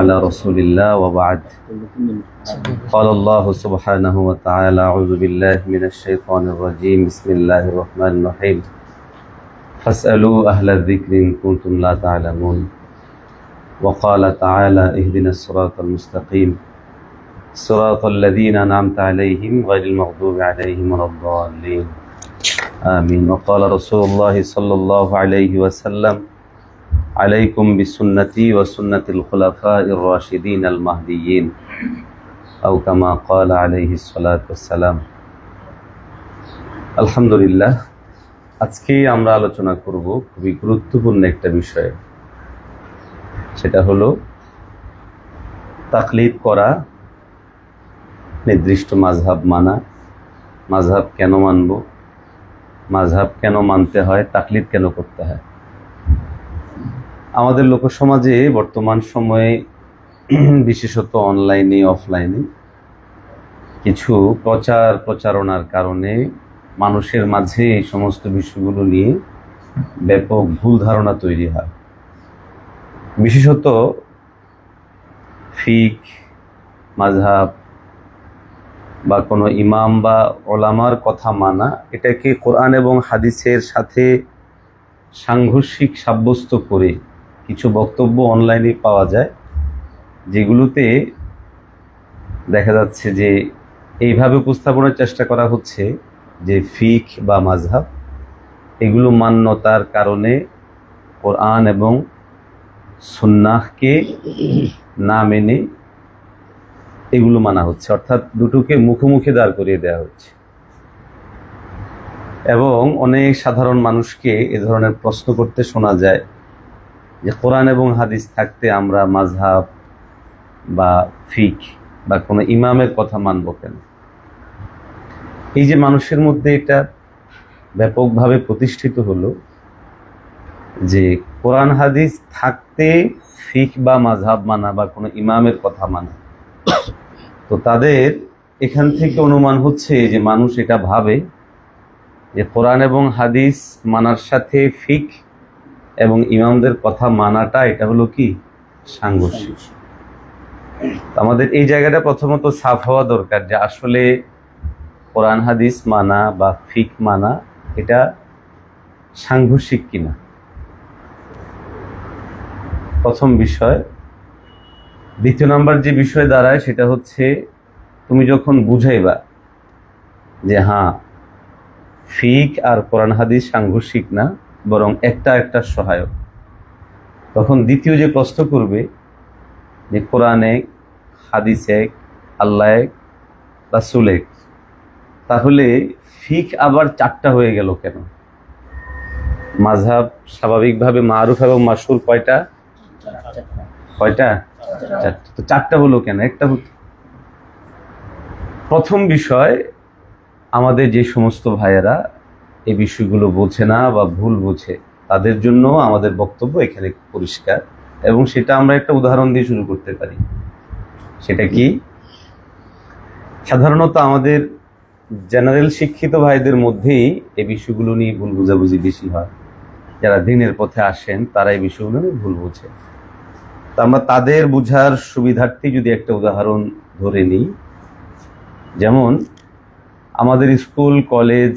على رسول الله وبعد. قال الله سبحانه وتعالى: أعوذ بالله من الشيطان الرجيم. بسم الله الرحمن الرحيم. فاسألوا أهل الذكر إن كنتم لا تعلمون. وقال تعالى: اهدنا الصراط المستقيم صراط الذين أنعمت عليهم غير المغضوب عليهم ولا الضالين. آمين. وقال رسول الله صلى الله عليه وسلم: عليكم بسنتي وسنة الخلفاء الراشدين المهديين، أو كما قال عليه الصلاة والسلام. আলহামদুলিল্লাহ, আজকে আমরা আলোচনা করব খুবই গুরুত্বপূর্ণ একটা বিষয়। সেটা হলো তাকলিদ করা, নির্দিষ্ট মাযহাব মানা, মাযহাব কেন মানব, মাযহাব কেন মানতে হয়, তাকলিদ কেন করতে হয়। আমাদের লোকসমাজে বর্তমান সময়ে বিশেষত অনলাইনে অফলাইনে কিছু প্রচারণার কারণে মানুষের মাঝে এই সমস্ত বিষয়গুলো নিয়ে ব্যাপক ভুল ধারণা তৈরি হয়। বিশেষত ফিক, মাযহাব বা কোনো ইমাম বা ওলামার কথা মানা, এটাকে কোরআন এবং হাদিসের সাথে সাংঘর্ষিক সাব্যস্ত করে কিছু বক্তব্য অনলাইনে পাওয়া যায়, যেগুলোতে দেখা যাচ্ছে যে এইভাবে উপস্থাপনের চেষ্টা করা হচ্ছে যে ফিক বা মাযহাব এগুলো মান্যতার কারণে কোরআন এবং সুন্নাহকে না মেনে এগুলো মানা হচ্ছে, অর্থাৎ দুটোকে মুখোমুখি দাঁড় করিয়ে দেওয়া হচ্ছে। এবং অনেক সাধারণ মানুষকে এ ধরনের প্রশ্ন করতে শোনা যায় যে কোরআন এবং হাদিস থাকতে আমরা মাযহাব বা ফিক বা কোনো ইমামের কথা মানব কেন। এই যে মানুষের মধ্যে এটা ব্যাপকভাবে প্রতিষ্ঠিত হলো যে কোরআন হাদিস থাকতে ফিক বা মাযহাব মানা বা কোনো ইমামের কথা মানা, তো তাদের এখান থেকে অনুমান হচ্ছে যে মানুষ এটা ভাবে যে কোরআন এবং হাদিস মানার সাথে ফিক এবং ইমামদের কথা মানাটা এটা হলো কি সাংঘর্ষিক। আমাদের এই জায়গাটা প্রথমত সাফ হওয়া দরকার যে আসলে কোরআন হাদিস মানা বা ফিক মানা এটা সাংঘর্ষিক কিনা, প্রথম বিষয়। দ্বিতীয় নম্বর যে বিষয় দাঁড়ায় সেটা হচ্ছে তুমি যখন বুঝাইবা যে হ্যাঁ ফিক আর কোরআন হাদিস সাংঘর্ষিক না, বরং একটা সহায়ক, তখন দ্বিতীয় যে প্রশ্ন করবে যে কোরআনে, হাদিসে, আল্লাহ, রাসূলে, তাহলে ফিক আবার চারটা হয়ে গেল কেন? মাযহাব স্বাভাবিকভাবে মারুফ এবং মাশহুর কয়টা? চারটা। তো চারটা হলো কেন? একটা হতো। প্রথম বিষয়, আমাদের যে সমস্ত ভাইয়েরা এই বিষয়গুলো বোঝে না বা ভুল বোঝে, তাদের জন্য আমাদের বক্তব্য এখানে পরিষ্কার, এবং সেটা আমরা একটা উদাহরণ দিয়ে শুরু করতে পারি। সেটা কি? সাধারণত আমাদের জেনারেল শিক্ষিত ভাইদের মধ্যেই এই বিষয়গুলো নিয়ে ভুল বোঝাবুঝি বেশি হয়। যারা দ্বীনের পথে আসেন তারা এই বিষয়গুলো নিয়ে ভুল বোঝে। তা আমরা তাদের বোঝার সুবিধার্থে যদি একটা উদাহরণ ধরে নিই, যেমন আমাদের স্কুল, কলেজ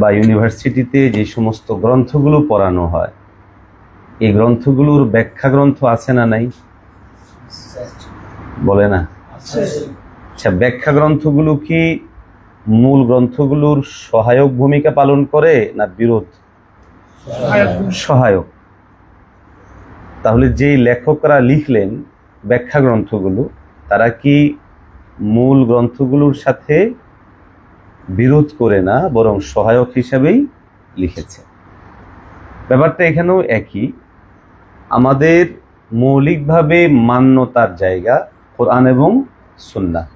বা ইউনিভার্সিটিতে যে সমস্ত গ্রন্থগুলো পড়ানো হয়, এই গ্রন্থগুলোর ব্যাখ্যা গ্রন্থ আছে না নাই? বলে না? আচ্ছা, ব্যাখ্যা গ্রন্থগুলো কি মূল গ্রন্থগুলোর সহায়ক ভূমিকা পালন করে না বিরোধ? সহায়ক। তাহলে যেই লেখকরা লিখলেন ব্যাখ্যা গ্রন্থগুলো, তারা কি মূল গ্রন্থগুলোর সাথে বিরোধ করে না, বরং সহায়ক হিসাবেই লিখেছে? ব্যাপারটা এখানেও একই। আমাদের মৌলিকভাবে মান্যতার জায়গা কোরআন এবং সুন্নাহ।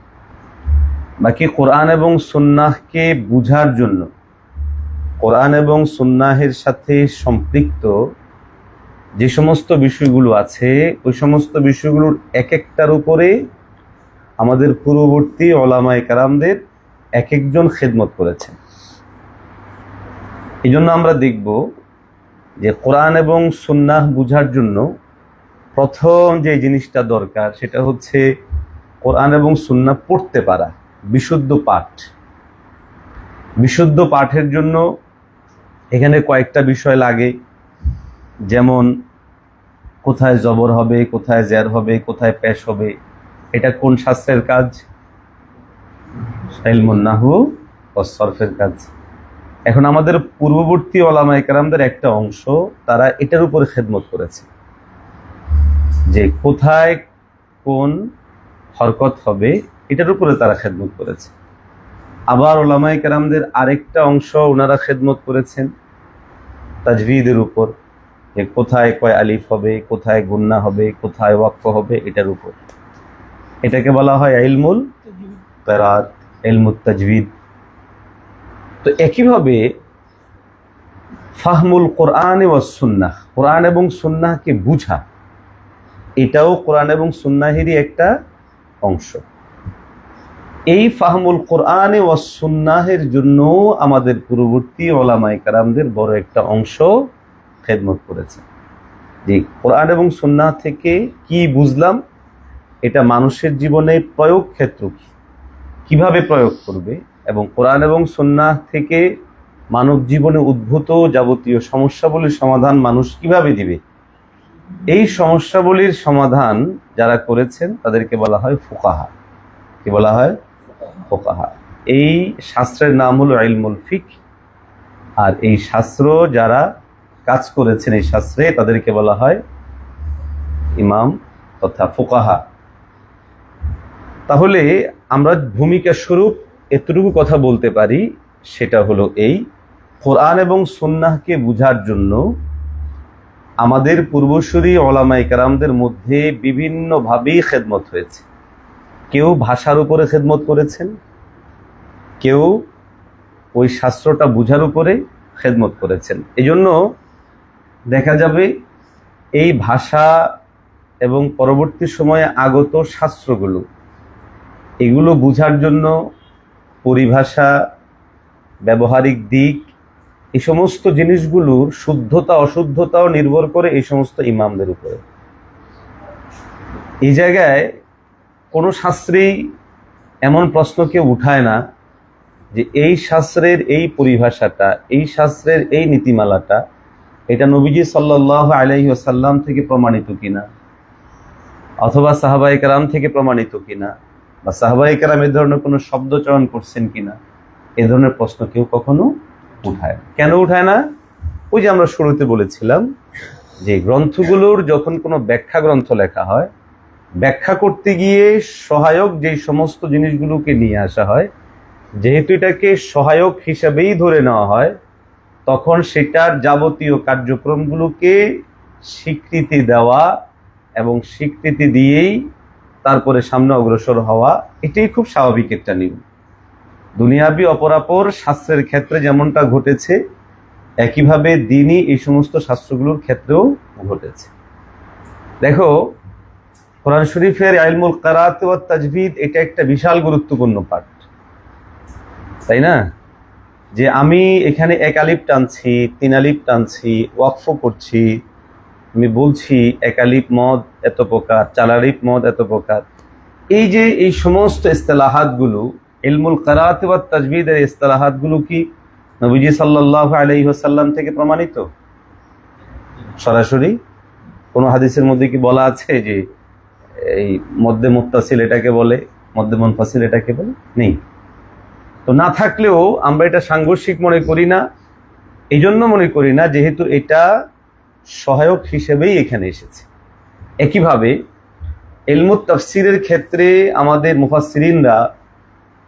বাকি কোরআন এবং সুন্নাহকে বুঝার জন্য, কোরআন এবং সুন্নাহের সাথে সম্পৃক্ত যে সমস্ত বিষয়গুলো আছে, ওই সমস্ত বিষয়গুলোর এক একটার উপরে আমাদের পূর্ববর্তী ওলামায়ে কেরামদের এক একজন খেদমত করেছেন। এই জন্য আমরা দেখব যে কোরআন এবং সুন্নাহ বুঝার জন্য প্রথম যে জিনিসটা দরকার সেটা হচ্ছে কোরআন এবং সুন্নাহ পড়তে পারা, বিশুদ্ধ পাঠ। বিশুদ্ধ পাঠের জন্য এখানে কয়েকটা বিষয় লাগে, যেমন কোথায় জবর হবে, কোথায় জের হবে, কোথায় পেশ হবে, এটা কোন শাস্ত্রের কাজ? ইলমুন নাহু ওয়াস সরফের কাজ। এখন আমাদের পূর্ববর্তী ওলামায়ে কেরামদের একটা অংশ তারা এটার উপরে খেদমত করেছে যে কোথায় কোন হরকত হবে, এটার উপরে তারা খেদমত করেছে। আবার ওলামায়ে কেরামদের আরেকটা অংশ ওনারা খেদমত করেছেন তাজভিদের উপর, যে কোথায় কয় আলিফ হবে, কোথায় গুন্না হবে, কোথায় ওয়াকফ হবে, এটার উপর। এটাকে বলা হয় ইলমুল কিরাত, ইলমুত তাজভিদ। তো একইভাবে ফাহমুল কোরআন ওয়াস সুন্নাহ, কোরআন এবং সুন্নাহকে বুঝা, এটাও কোরআন এবং সুন্নাহেরই একটা অংশ। এই ফাহমুল কোরআন ওয়াস সুন্নাহের জন্য আমাদের পূর্ববর্তী ওলামায়ে কেরামদের বড় একটা অংশ খেদমত করেছে। যে কোরআন এবং সুন্নাহ থেকে কি বুঝলাম, এটা মানুষের জীবনে প্রয়োগ ক্ষেত্র কি, কিভাবে প্রয়োগ করবে, এবং কোরআন এবং সুন্নাহ থেকে মানব জীবনে উদ্ভূত যাবতীয় সমস্যাবলীর সমাধান মানুষ কিভাবে দিবে, এই সমস্যাবলীর সমাধান যারা করেছেন তাদেরকে বলা হয় ফুকাহা। কি বলা হয়? ফুকাহা। এই শাস্ত্রের নাম হলো ইলমুল ফিকহ, আর এই শাস্ত্র যারা কাজ করেছেন এই শাস্ত্রে তাদেরকে বলা হয় ইমাম তথা ফুকাহা। তাহলে আমরা ভূমিকা স্বরূপ এতটুকু কথা বলতে পারি, সেটা হলো এই, কোরআন এবং সুন্নাহকে বুঝার জন্য আমাদের পূর্বসূরি ওলামায়ে কেরামদের মধ্যে বিভিন্নভাবেই খেদমত হয়েছে। কেউ ভাষার উপরে খেদমত করেছেন, কেউ ওই শাস্ত্রটা বুঝার উপরে খেদমত করেছেন। এজন্য দেখা যাবে এই ভাষা এবং পরবর্তী সময়ে আগত শাস্ত্রগুলো, এগুলো বুঝার জন্য পরিভাষা, ব্যবহারিক দিক, এই সমস্ত জিনিসগুলোর শুদ্ধতা অশুদ্ধতাও নির্ভর করে এই সমস্ত ইমামদের উপরে। এই জায়গায় কোনো শাস্ত্রেই এমন প্রশ্ন কেউ উঠায় না যে এই শাস্ত্রের এই পরিভাষাটা, এই শাস্ত্রের এই নীতিমালাটা, এটা নবীজি সাল্লাল্লাহু আলাইহি ওয়াসাল্লাম থেকে প্রমাণিত কিনা, অথবা সাহাবায়ে কেরাম থেকে প্রমাণিত কিনা, বা সাহাবায়ে কেরাম এ ধরনের কোনো শব্দ চয়ন করছেন কিনা, এ ধরনের প্রশ্ন কেউ কখনো উঠায়। কেন উঠায় না? ওই যে আমরা শুরুতে বলেছিলাম যে গ্রন্থগুলোর যখন কোনো ব্যাখ্যা গ্রন্থ লেখা হয়, ব্যাখ্যা করতে গিয়ে সহায়ক যে সমস্ত জিনিসগুলোকে নিয়ে আসা হয়, যেহেতু এটাকে সহায়ক হিসাবেই ধরে নেওয়া হয়, তখন সেটার যাবতীয় কার্যক্রমগুলোকে স্বীকৃতি দেওয়া এবং স্বীকৃতি দিয়েই তারপরে সামনে অগ্রসর হওয়া, এটাই খুব স্বাভাবিক একটা নিয়ম। দুনিয়াবি অপরাপর শাস্ত্রের ক্ষেত্রে যেমনটা ঘটেছে, একইভাবে দ্বীনি এই সমস্ত শাস্ত্রগুলোর ক্ষেত্রেও ঘটেছে। দেখো, কোরআন শরীফের ইলমুল কিরাত ওয়াত তাজভিদ, এটা একটা বিশাল গুরুত্বপূর্ণ পাঠ, তাই না? যে আমি এখানে এক আলিফ টানছি, তিন আলিফ টানছি, ওয়াকফ করছি, আমি বলছি এক আলিফ মদ এত প্রকার, চার আলিফ মদ এত প্রকার, এই যে এই সমস্ত ইস্তেলাহাতগুলো, ইলমুল কিরাত ওয়াত তাজভিদের ইস্তেলাহাতগুলো কি নবীজি সাল্লাল্লাহু আলাইহি ওয়াসাল্লাম থেকে প্রমাণিত সরাসরি? কোনো হাদিসের মধ্যে কি বলা আছে যে এই মধ্যে মুত্তাসিল এটাকে বলে, মধ্যে মুনফাসিল এটাকে বলে? নেই। তো না থাকলেও আমরা এটা সাংঘর্ষিক মনে করি না, এই জন্য মনে করি না যেহেতু এটা সহায়ক হিসেবেই এখানে এসেছে। একইভাবে ইলমুত তাফসিরের ক্ষেত্রে আমাদের মুফাসসিরিনরা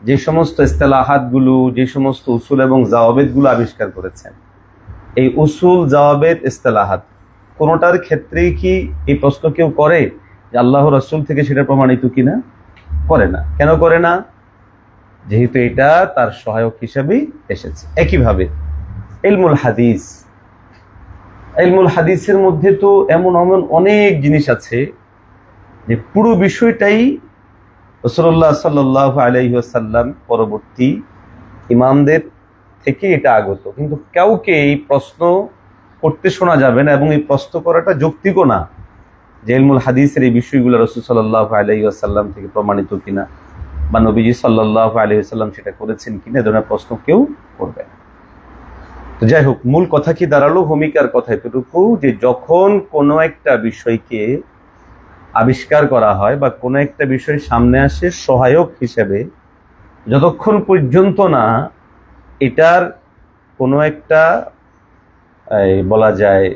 যে সমস্ত ইস্তেলাহাতগুলো, যে সমস্ত উসুল এবং জাওয়াবেদগুলো আবিষ্কার করেছেন, এই উসুল, জাওয়াবেদ, ইস্তেলাহাত কোনোটার ক্ষেত্রেই কি এই প্রশ্ন কেউ করে যে আল্লাহ রাসূল থেকে সেটা প্রমাণিত কিনা? করে না। কেন করে না? যেহেতু এটা তার সহায়ক হিসাবেই এসেছে। একইভাবে ইলমুল হাদিস, ইলমুল হাদিসের মধ্যে তো এমন এমন অনেক জিনিস আছে যে পুরো বিষয়টাই রাসূলুল্লাহ সাল্লাল্লাহু আলাইহি ওয়াসাল্লাম পরবর্তী ইমামদের থেকে এটা আগত, কিন্তু কাউকে এই প্রশ্ন করতে শোনা যাবে না, এবং এই প্রশ্ন করাটা যৌক্তিকও না যে ইলমুল হাদিসের এই বিষয়গুলো রাসূল সাল্লাল্লাহু আলাইহি ওয়াসাল্লাম থেকে প্রমাণিত কিনা বা নবীজি সাল্লাল্লাহু আলাইহি ওয়াসাল্লাম সেটা করেছেন কিনা, এ ধরনের প্রশ্ন কেউ করবে না। তো যাই হোক, মূল কথা কি দাঁড়ালো, ভূমিকার কথা এতটুকু যে যখন কোনো একটা বিষয়কে আবিষ্কার করা হয় বা কোনো একটা বিষয় সামনে আসে সহায়ক হিসেবে, যতক্ষণ পর্যন্ত না এটার কোনো একটা বলা যায়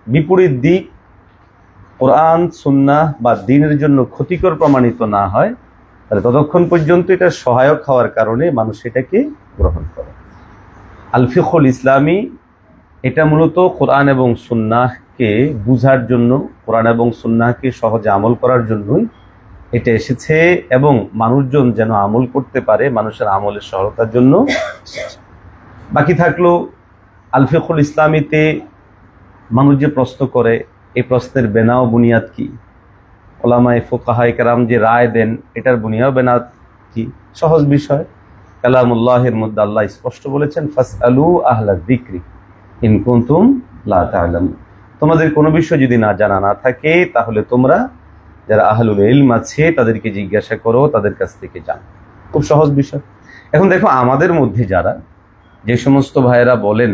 বিপরীত দিক কোরআন সুন্নাহ বা দ্বীনের জন্য ক্ষতিকর প্রমাণিত না হয়, তাহলে ততক্ষণ পর্যন্ত এটা সহায়ক হওয়ার কারণে মানুষ এটাকে গ্রহণ করে। আল ফিকহুল ইসলামী এটা মূলত কোরআন এবং সুন্নাহকে বুঝার জন্য, কোরআন এবং সুন্নাহকে সহজে আমল করার জন্যই এটা এসেছে, এবং মানুষজন যেন আমল করতে পারে, মানুষের আমলের সহায়তার জন্য। বাকি থাকলো আল ফিকহুল ইসলামীতে মানুষ যে প্রশ্ন করে, এই প্রশ্নের বেনা ও বুনিয়াদ কি, ওলামায়ে ফুকাহায়ে কেরাম যে রায় দেন এটার বুনিয়া ও বেনাত কি। সহজ বিষয়, কালামুল্লাহের মধ্যে আল্লাহ স্পষ্ট বলেছেন, ফাসআলু আহলা যিকরি ইন কুনতুম লা তা'লামুন, তোমাদের কোনো বিষয় যদি না জানা না থাকে তাহলে তোমরা যারা আহলুল ইলম আছে তাদেরকে জিজ্ঞাসা করো, তাদের কাছ থেকে জানো। খুব সহজ বিষয়। এখন দেখো, আমাদের মধ্যে যারা যে সমস্ত ভাইয়েরা বলেন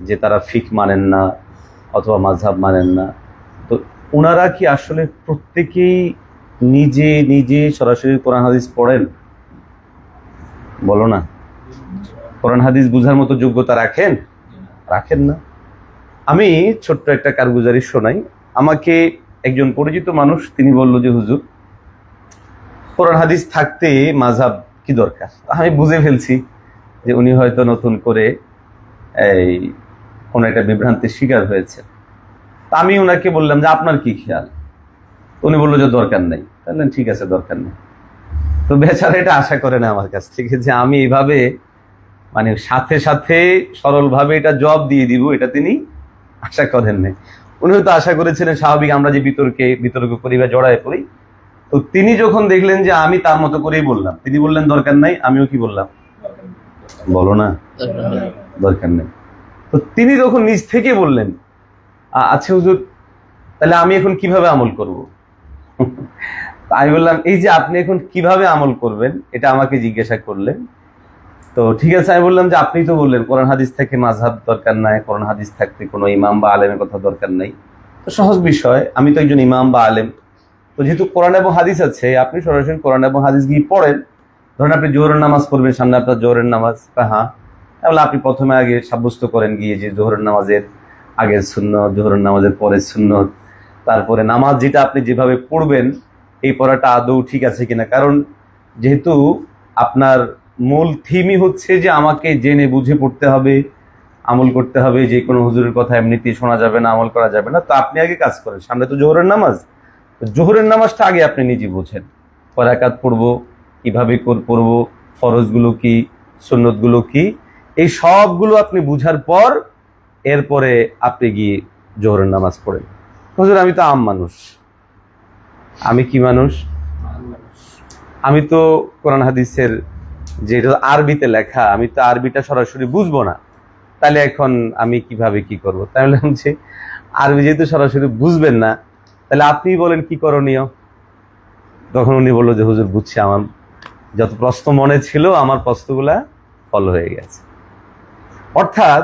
যে তারা ফিক মানেন না অথবা মাযহাব মানেন না, তো ওনারা কি আসলে প্রত্যেকেই নিজে নিজে সরাসরি কোরআন হাদিস পড়েন? বলো না। কোরআন হাদিস বুঝার মতো যোগ্যতা রাখেন? রাখেন না। আমি ছোট্ট একটা কারগুজারি শোনাই। আমাকে একজন পরিচিত মানুষ, তিনি বলল যে হুজুর, কোরআন হাদিস থাকতে মাযহাব কি দরকার। আমি বুঝে ফেলছি যে উনি হয়তো নতুন করে এই কোন একটা বিভ্রান্তির শিকার হয়েছে। আমি ওনাকে বললাম যে আপনার কি খেয়াল? উনি বললো যে দরকার নেই। তাহলে ঠিক আছে, দরকার নেই। তো বেচারা এটা আশা করে না আমার কাছ থেকে যে আমি এইভাবে মানে সাথে সাথে সরলভাবে এটা জবাব দিয়ে দিব, এটা তিনি আশা করেন নাই। উনি হয়তো আশা করেছিলেন স্বাভাবিক আমরা যে বিতর্ক করি বা জড়ায় পড়ি। তো তিনি যখন দেখলেন যে আমি তার মতো করেই বললাম, তিনি বললেন দরকার নাই, আমিও কি বললাম? বলো না, দরকার নেই। তো তিনি তখন নিজ থেকে বললেন, আচ্ছা হুজুর, তাহলে আমি এখন কিভাবে আমল করব? আমি বললাম, এই যে আপনি এখন কিভাবে আমল করবেন এটা আমাকে জিজ্ঞাসা করলেন, তো ঠিক আছে। আমি বললাম যে আপনি তো বললেন কোরআন হাদিস থেকে মাযহাব দরকার নাই, কোরআন হাদিস থাকতে কোনো ইমাম বা আলেমের কথা দরকার নাই। তো সহজ বিষয়, আমি তো একজন ইমাম বা আলেম, তো যেহেতু কোরআন এবং হাদিস আছে, আপনি সরাসরি কোরআন এবং হাদিস গিয়ে পড়েন। ধরেন আপনি জোহরের নামাজ পড়বেন, সামনে আপনার জোহরের নামাজ, হ্যাঁ, তাহলে আপনি প্রথমে আগে সাব্যস্ত করেন গিয়ে যে জোহরের নামাজের আগের সুন্নত, জোহরের নামাজের পরের সুন্নত, তারপরে নামাজ যেটা আপনি যেভাবে পড়বেন এই পড়াটা আদৌ ঠিক আছে কিনা। কারণ যেহেতু আপনার মূল থিমই হচ্ছে যে আমাকে জেনে বুঝে পড়তে হবে, আমল করতে হবে, যে কোনো হুজুরের কথা এমনিতেই শোনা যাবে না, আমল করা যাবে না। তো আপনি আগে কাজ করেন, সামনে তো জোহরের নামাজ, জোহরের নামাজটা আগে আপনি নিজে বোঝেন, কয় রাকাত পড়বো, কিভাবে পড়বো, ফরজগুলো কি, সুন্নতগুলো কি, এই সবগুলো আপনি বুঝার পর এরপরে আপনি গিয়ে জোহরের নামাজ পড়েন। হুজুর আমি তো আম মানুষ। আমি কি মানুষ? আমি তো কোরআন হাদিসের যেটা আরবিতে লেখা, আমি তো আরবিটা সরাসরি বুঝবো না, তাহলে এখন আমি কিভাবে কি করবো? তাহলে যে আরবি যেহেতু সরাসরি বুঝবেন না, তাহলে আপনি বলেন কি করণীয়? তখন উনি বললো যে হুজুর বুঝছি, আমার যত প্রশ্ন মনে ছিল আমার প্রশ্নগুলা ফলো হয়ে গেছে। অর্থাৎ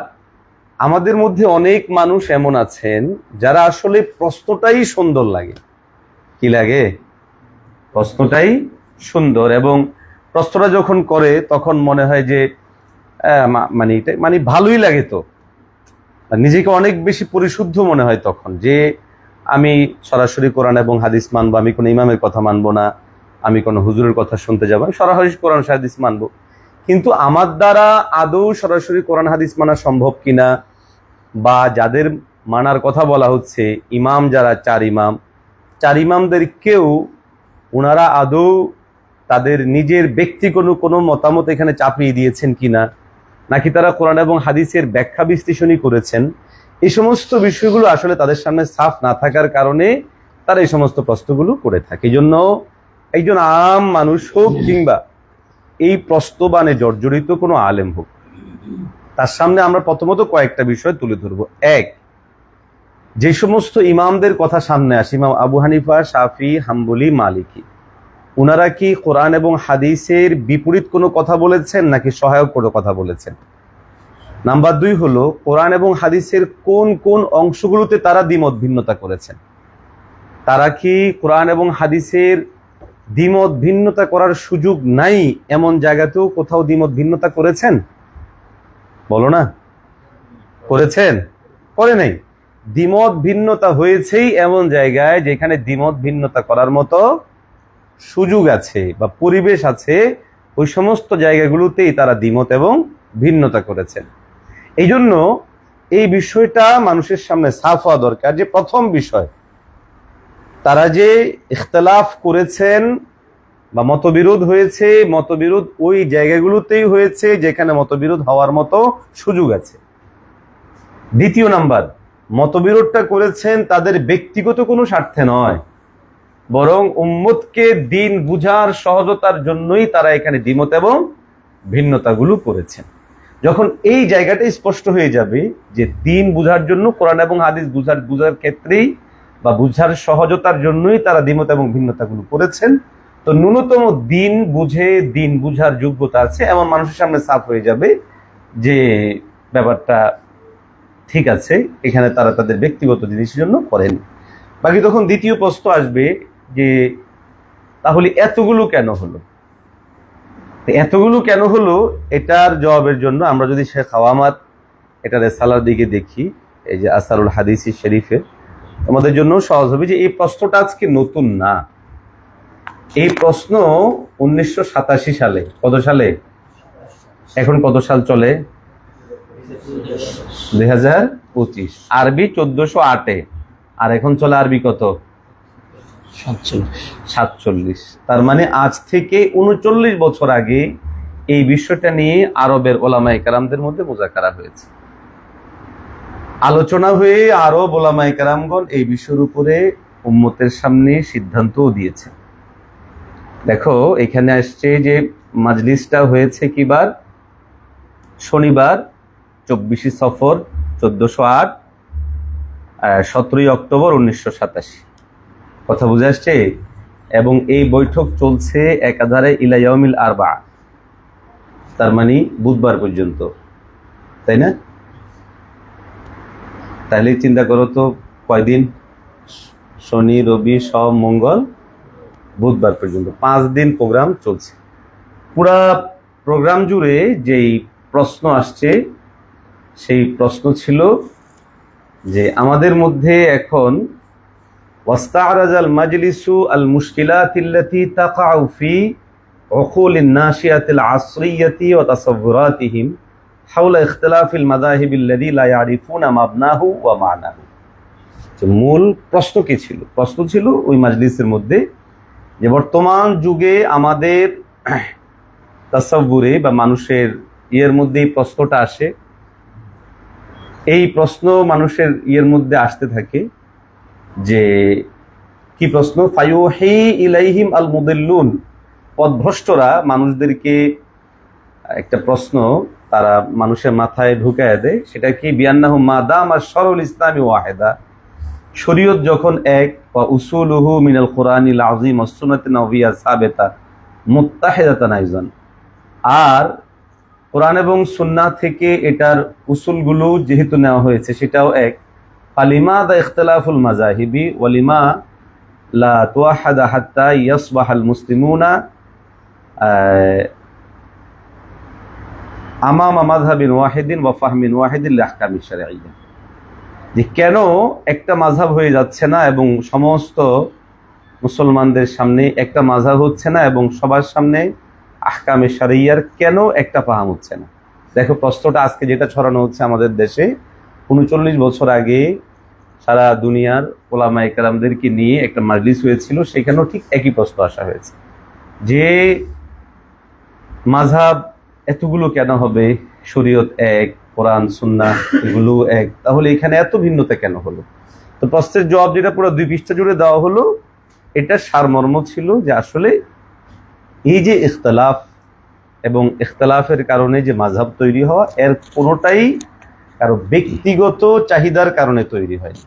আমাদের মধ্যে অনেক মানুষ এমন আছেন যারা আসলে প্রশ্নটাই সুন্দর লাগে। কি লাগে? প্রশ্নটাই সুন্দর, এবং প্রশ্নটা যখন করে তখন মনে হয় যে মানে ভালোই লাগে, তো নিজেকে অনেক বেশি পরিশুদ্ধ মনে হয় তখন, যে আমি সরাসরি কোরআন এবং হাদিস মানবো, আমি কোনো ইমামের কথা মানবো না, আমি কোনো হুজুরের কথা শুনতে যাবো, আমি সরাসরি কোরআন হাদিস মানবো। কিন্তু আমার দ্বারা আদৌ সরাসরি কোরআন হাদিস মানা সম্ভব কিনা, বা যাদের মানার কথা বলা হচ্ছে ইমাম, যারা চার ইমামদের কেউ ওনারা আদৌ তাদের নিজের ব্যক্তি কোনো মতামত এখানে চাপিয়ে দিয়েছেন কিনা, নাকি তারা কোরআন এবং হাদিসের ব্যাখ্যা বিশ্লেষণই করেছেন, এই সমস্ত বিষয়গুলো আসলে তাদের সামনে সাফ না থাকার কারণে তারা এই সমস্ত প্রশ্নগুলো করে থাকে। এই জন্য একজন আম মানুষ হোক কিংবা এই প্রশ্নবাণে জর্জরিত কোনো আলেম হোক, তার সামনে আমরা প্রথমত কয়েকটা বিষয় তুলে ধরবো। এক, যে সমস্ত ইমামদের কথা সামনে আসে, ইমাম আবু হানিফা, শাফি, হাম্বলি, মালিকি, ওনারা কি কোরআন এবং হাদিসের বিপরীত কোনো কথা বলেছেন নাকি সহায়ক কোনো কথা বলেছেন? নাম্বার 2 হলো কোরআন এবং হাদিসের কোন কোন অংশগুলোতে তারা দ্বিমত ভিন্নতা করেছেন। তারা কি কোরআন এবং হাদিসের দ্বিমত ভিন্নতা করার সুযোগ নাই এমন জায়গাতেও কোথাও দ্বিমত ভিন্নতা করেছেন? বলো না, করেছেন? করে নাই। দ্বিমত ভিন্নতা হয়েছেই এমন জায়গায় যেখানে দ্বিমত ভিন্নতা করার মতো সুযোগ আছে বা পরিবেশ আছে, ওই সমস্ত জায়গাগুলোতেই তারা দ্বিমত এবং ভিন্নতা করেছেন। এই জন্য এই বিষয়টা মানুষের সামনে সাফ হওয়া দরকার যে প্রথম বিষয়, তারা যে ইখতিলাফ করেছেন বা মতবিরোধ হয়েছে, মতবিরোধ ওই জায়গাগুলোতেই হয়েছে যেখানে মতবিরোধ হওয়ার মতো সুযোগ আছে। দ্বিতীয় নাম্বার, মতবিরোধটা করেছেন তাদের ব্যক্তিগত কোনো স্বার্থে নয়, বরং উম্মতকে দিন বুঝার সহজতার জন্যই তারা এখানে দ্বিমত এবং ভিন্নতাগুলো করেছেন। যখন এই জায়গাটা স্পষ্ট হয়ে যাবে যে দিন বুঝার জন্য, কোরআন এবং হাদিস বুঝার ক্ষেত্রেই বা বুঝার সহজতার জন্যই তারা দ্বিমত এবং ভিন্নতাগুলো করেছেন, তো ন্যূনতম দিন বুঝে দিন বুঝার যোগ্যতা আছে এমন মানুষের সামনে সাফ হয়ে যাবে যে ব্যাপারটা ঠিক আছে, এখানে তারা তাদের ব্যক্তিগত জিনিসের জন্য করেন। বাকি তখন দ্বিতীয় প্রশ্ন আসবে যে তাহলে এতগুলো কেন হলো? এতগুলো কেন হলো এটার জবাবের জন্য আমরা যদি শেখ আওয়ামাত এটা রেসালার দিকে দেখি, এই যে আসারুল হাদিসি শরীফে, আমাদের জন্য সহজ হবে যে এই প্রশ্নটা আজকে নতুন না। এই প্রশ্ন 1987 সালে, কত সালে, এখন কত সাল চলে, 2025, আরবি 1408-এ, আর এখন চলে আরবি কত, 47। তার মানে আজ থেকে 39 বছর আগে এই বিষয়টা নিয়ে আরবের ওলামায়ে কেরামদের মধ্যে মুযাকারা হয়েছে, আলোচনা হয়ে আরব ওলামায়ে কেরামগণ এই বিষয়ের উপরে উম্মতের সামনে সিদ্ধান্তও দিয়েছে। দেখো এখানে আসছে যে মাজলিসটা হয়েছে কিবার, শনিবার 24 সফর 1408, 17 অক্টোবর 1987, কথা বুঝে আসছে। এবং এই বৈঠক চলছে একাধারে ইলা ইয়াউমিল আরবা, তার মানে বুধবার পর্যন্ত, তাই না? তাহলে চিন্তা করো তো কয়দিন, শনি, রবি, সোম, মঙ্গল, বুধবার পর্যন্ত 5 দিন প্রোগ্রাম চলছে। পুরা প্রোগ্রাম জুড়ে যেই প্রশ্ন আসছে সেই প্রশ্ন ছিল যে আমাদের মধ্যে এখন ওয়াস্তারাজাল মাজলিসু আল মুশকিলাতিল্লাতী তাকাউ ফি উকুলিন নাশিয়াতিল আসরিয়াতি ওয়া তাসাওউরাতিহিম হাওলা ইখতিলাফিল মাযাহিবিল্লাযী লা ইয়ারিফুনা মাবনাহু ওয়া মা'নাহু। যে মূল প্রশ্ন কি ছিল? প্রশ্ন ছিল ওই মাজলিসের মধ্যে যে বর্তমান যুগে আমাদের তাসাব্বুরে বা মানুষের ইয়ের মধ্যে এই প্রশ্নটা আসে, এই প্রশ্ন মানুষের ইয়ের মধ্যে আসতে থাকে যে কি প্রশ্ন, ফায়ুহি ইলাইহিম আল মুদিল্লুন, পথভ্রষ্টরা মানুষদেরকে একটা প্রশ্ন তারা মানুষের মাথায় ঢুকায় দেয়, সেটা কি বিআন্নাহু মাদাম আশ-শারউল ইসলামি ওয়াহিদা, শরীয়ত যখন এক, ওয়া উসুলুহু মিনাল কুরআনিল আযীম ওয়াস সুন্নাতিন নাবাবিয়্যা সাবিতা মুত্তাহিদাতান আইযান, আর কোরআন এবং সুন্নাহ থেকে এটার উসুলগুলো যেহেতু নেওয়া হয়েছে সেটাও এক, ফালিমাযা ইখতিলাফুল মাযাহিবি ওয়া লিমা লা তুওয়াহাদা হাত্তা ইয়াসবাহাল মুসলিমুনা আমামা মাযহাবিন ওয়াহিদিন ওয়া ফাহমিন ওয়াহিদিন লিআহকামিশ শারঈয়্যা, যে কেন একটা মাযহাব হয়ে যাচ্ছে না এবং সমস্ত মুসলমানদের সামনে একটা মাযহাব হচ্ছে না এবং সবার সামনে আহকামে শারঈয়ার কেন একটা ফাহাম হচ্ছে না। দেখো প্রশ্নটা আজকে যেটা ছড়ানো হচ্ছে আমাদের দেশে, 39 বছর আগে সারা দুনিয়ার ওলামায়ে কেরামদেরকে নিয়ে একটা মাজলিস হয়েছিল, সেখানেও ঠিক একই প্রশ্ন আসা হয়েছে যে মাযহাব এতগুলো কেন হবে, শরীয়ত এক, কোরআন সুন্নাহ এগুলো এক, তাহলে এখানে এত ভিন্নতা কেন হলো? তো প্রশ্নের জবাব যেটা পুরো 2 পৃষ্ঠা জুড়ে দেওয়া হলো, এটা সারমর্ম ছিল যে আসলে এই যে ইখতিলাফ এবং ইখতিলাফের কারণে যে মাযহাব তৈরি হওয়া, এর কোনোটাই কারো ব্যক্তিগত চাহিদার কারণে তৈরি হয়নি,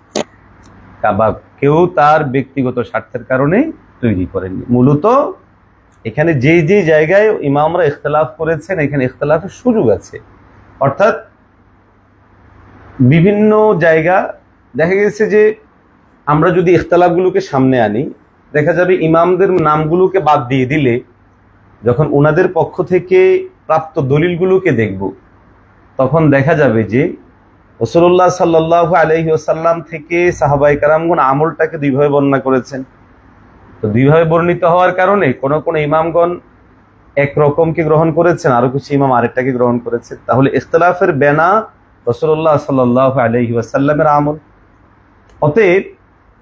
কাবা কেউ তার ব্যক্তিগত স্বার্থের কারণে তৈরি করেননি। মূলত এখানে যে যে জায়গায় ইমামরা ইখতিলাফ করেছেন, এখানে ইখতিলাফের সুযোগ আছে। অর্থাৎ বিভিন্ন জায়গা দেখা গেছে যে আমরা যদি ইখতিলাফগুলোকে সামনে আনি, দেখা যাবে ইমামদের নামগুলোকে বাদ দিয়ে দিলে যখন ওনাদের পক্ষ থেকে প্রাপ্ত দলিলগুলোকে দেখব, তখন দেখা যাবে যে রাসূলুল্লাহ সাল্লাল্লাহু আলাইহি ওয়াসাল্লাম থেকে সাহাবায়ে কেরামগণ আমলটাকে দুইভাবে বর্ণনা করেছেন। তো দুইভাবে বর্ণিত হওয়ার কারণে কোন কোন ইমামগণ এক রকমকে গ্রহণ করেছেন, আরো কিছু ইমাম আরেকটাকে গ্রহণ করেছেন। তাহলে ইখতিলাফের বেনা রাসূলুল্লাহ সাল্লাল্লাহু আলাইহি ওয়াসাল্লামের আমল। অতএব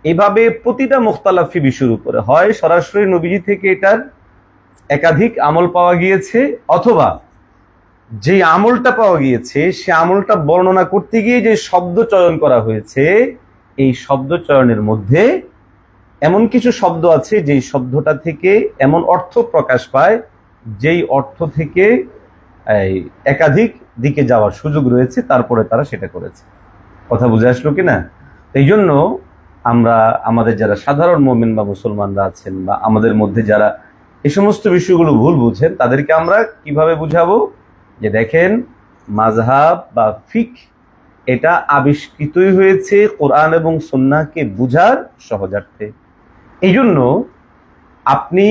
এভাবে প্রতিটা মুখতালাফি বিষয়ের উপরে হয় সরাসরি নবীজি থেকে এটার একাধিক আমল পাওয়া গিয়েছে, অথবা যে আমলটা পাওয়া গিয়েছে সে আমলটা বর্ণনা করতে গিয়ে যে শব্দ চয়ন করা হয়েছে, এই শব্দ চয়নের মধ্যে এমন কিছু শব্দ আছে যেই শব্দটা থেকে এমন অর্থ প্রকাশ পায় যেই অর্থ থেকে একাধিক দিকে যাওয়ার সুযোগ রয়েছে, তারপরে তারা সেটা করেছে। কথা বুঝে আসলো কিনা? এই জন্য আমরা আমাদের যারা সাধারণ মুমিন বা মুসলমানরা আছেন, বা আমাদের মধ্যে যারা এই সমস্ত বিষয়গুলো ভুল বুঝেন, তাদেরকে আমরা কিভাবে বুঝাবো যে দেখেন, মাযহাব বা ফিকহ এটা আবিষ্কৃতই হয়েছে কোরআন এবং সুন্নাহকে বুঝার সহজার্থে। এই জন্য আপনি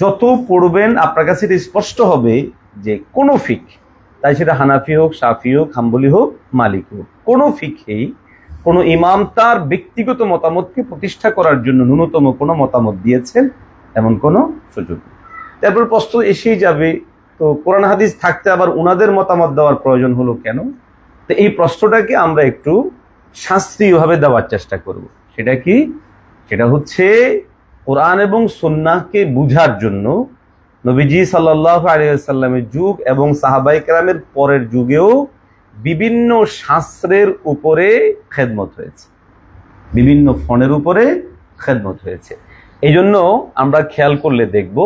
যত পড়বেন আপনার কাছে এটা স্পষ্ট হবে যে কোনো ফিকহ, তাই সেটা হানাফি হোক, শাফি হোক, হাম্বলি হোক, মালিকি হোক, কোনো ফিকহেই কোনো ইমাম তার ব্যক্তিগত মতামতকে প্রতিষ্ঠা করার জন্য ন্যূনতম কোনো মতামত দিয়েছেন এমন কোনো সুযোগ নেই। তারপর প্রশ্ন এসেই যাবে, তো কোরআন হাদিস থাকতে আবার ওনাদের মতামত দেওয়ার প্রয়োজন হলো কেন? তো এই প্রশ্নটাকে আমরা একটু শাস্ত্রীয়ভাবে দেওয়ার চেষ্টা করব। সেটা কি? সেটা হচ্ছে কোরআন এবং সুন্নাহকে বুঝার জন্য নবীজি সাল্লাল্লাহু আলাইহি ওয়াসাল্লামের যুগ এবং সাহাবায়ে কেরামের পরের যুগেও বিভিন্ন শাস্ত্রের উপরে খেদমত হয়েছে, বিভিন্ন ফনের উপরে খেদমত হয়েছে। এই জন্য আমরা খেয়াল করলে দেখব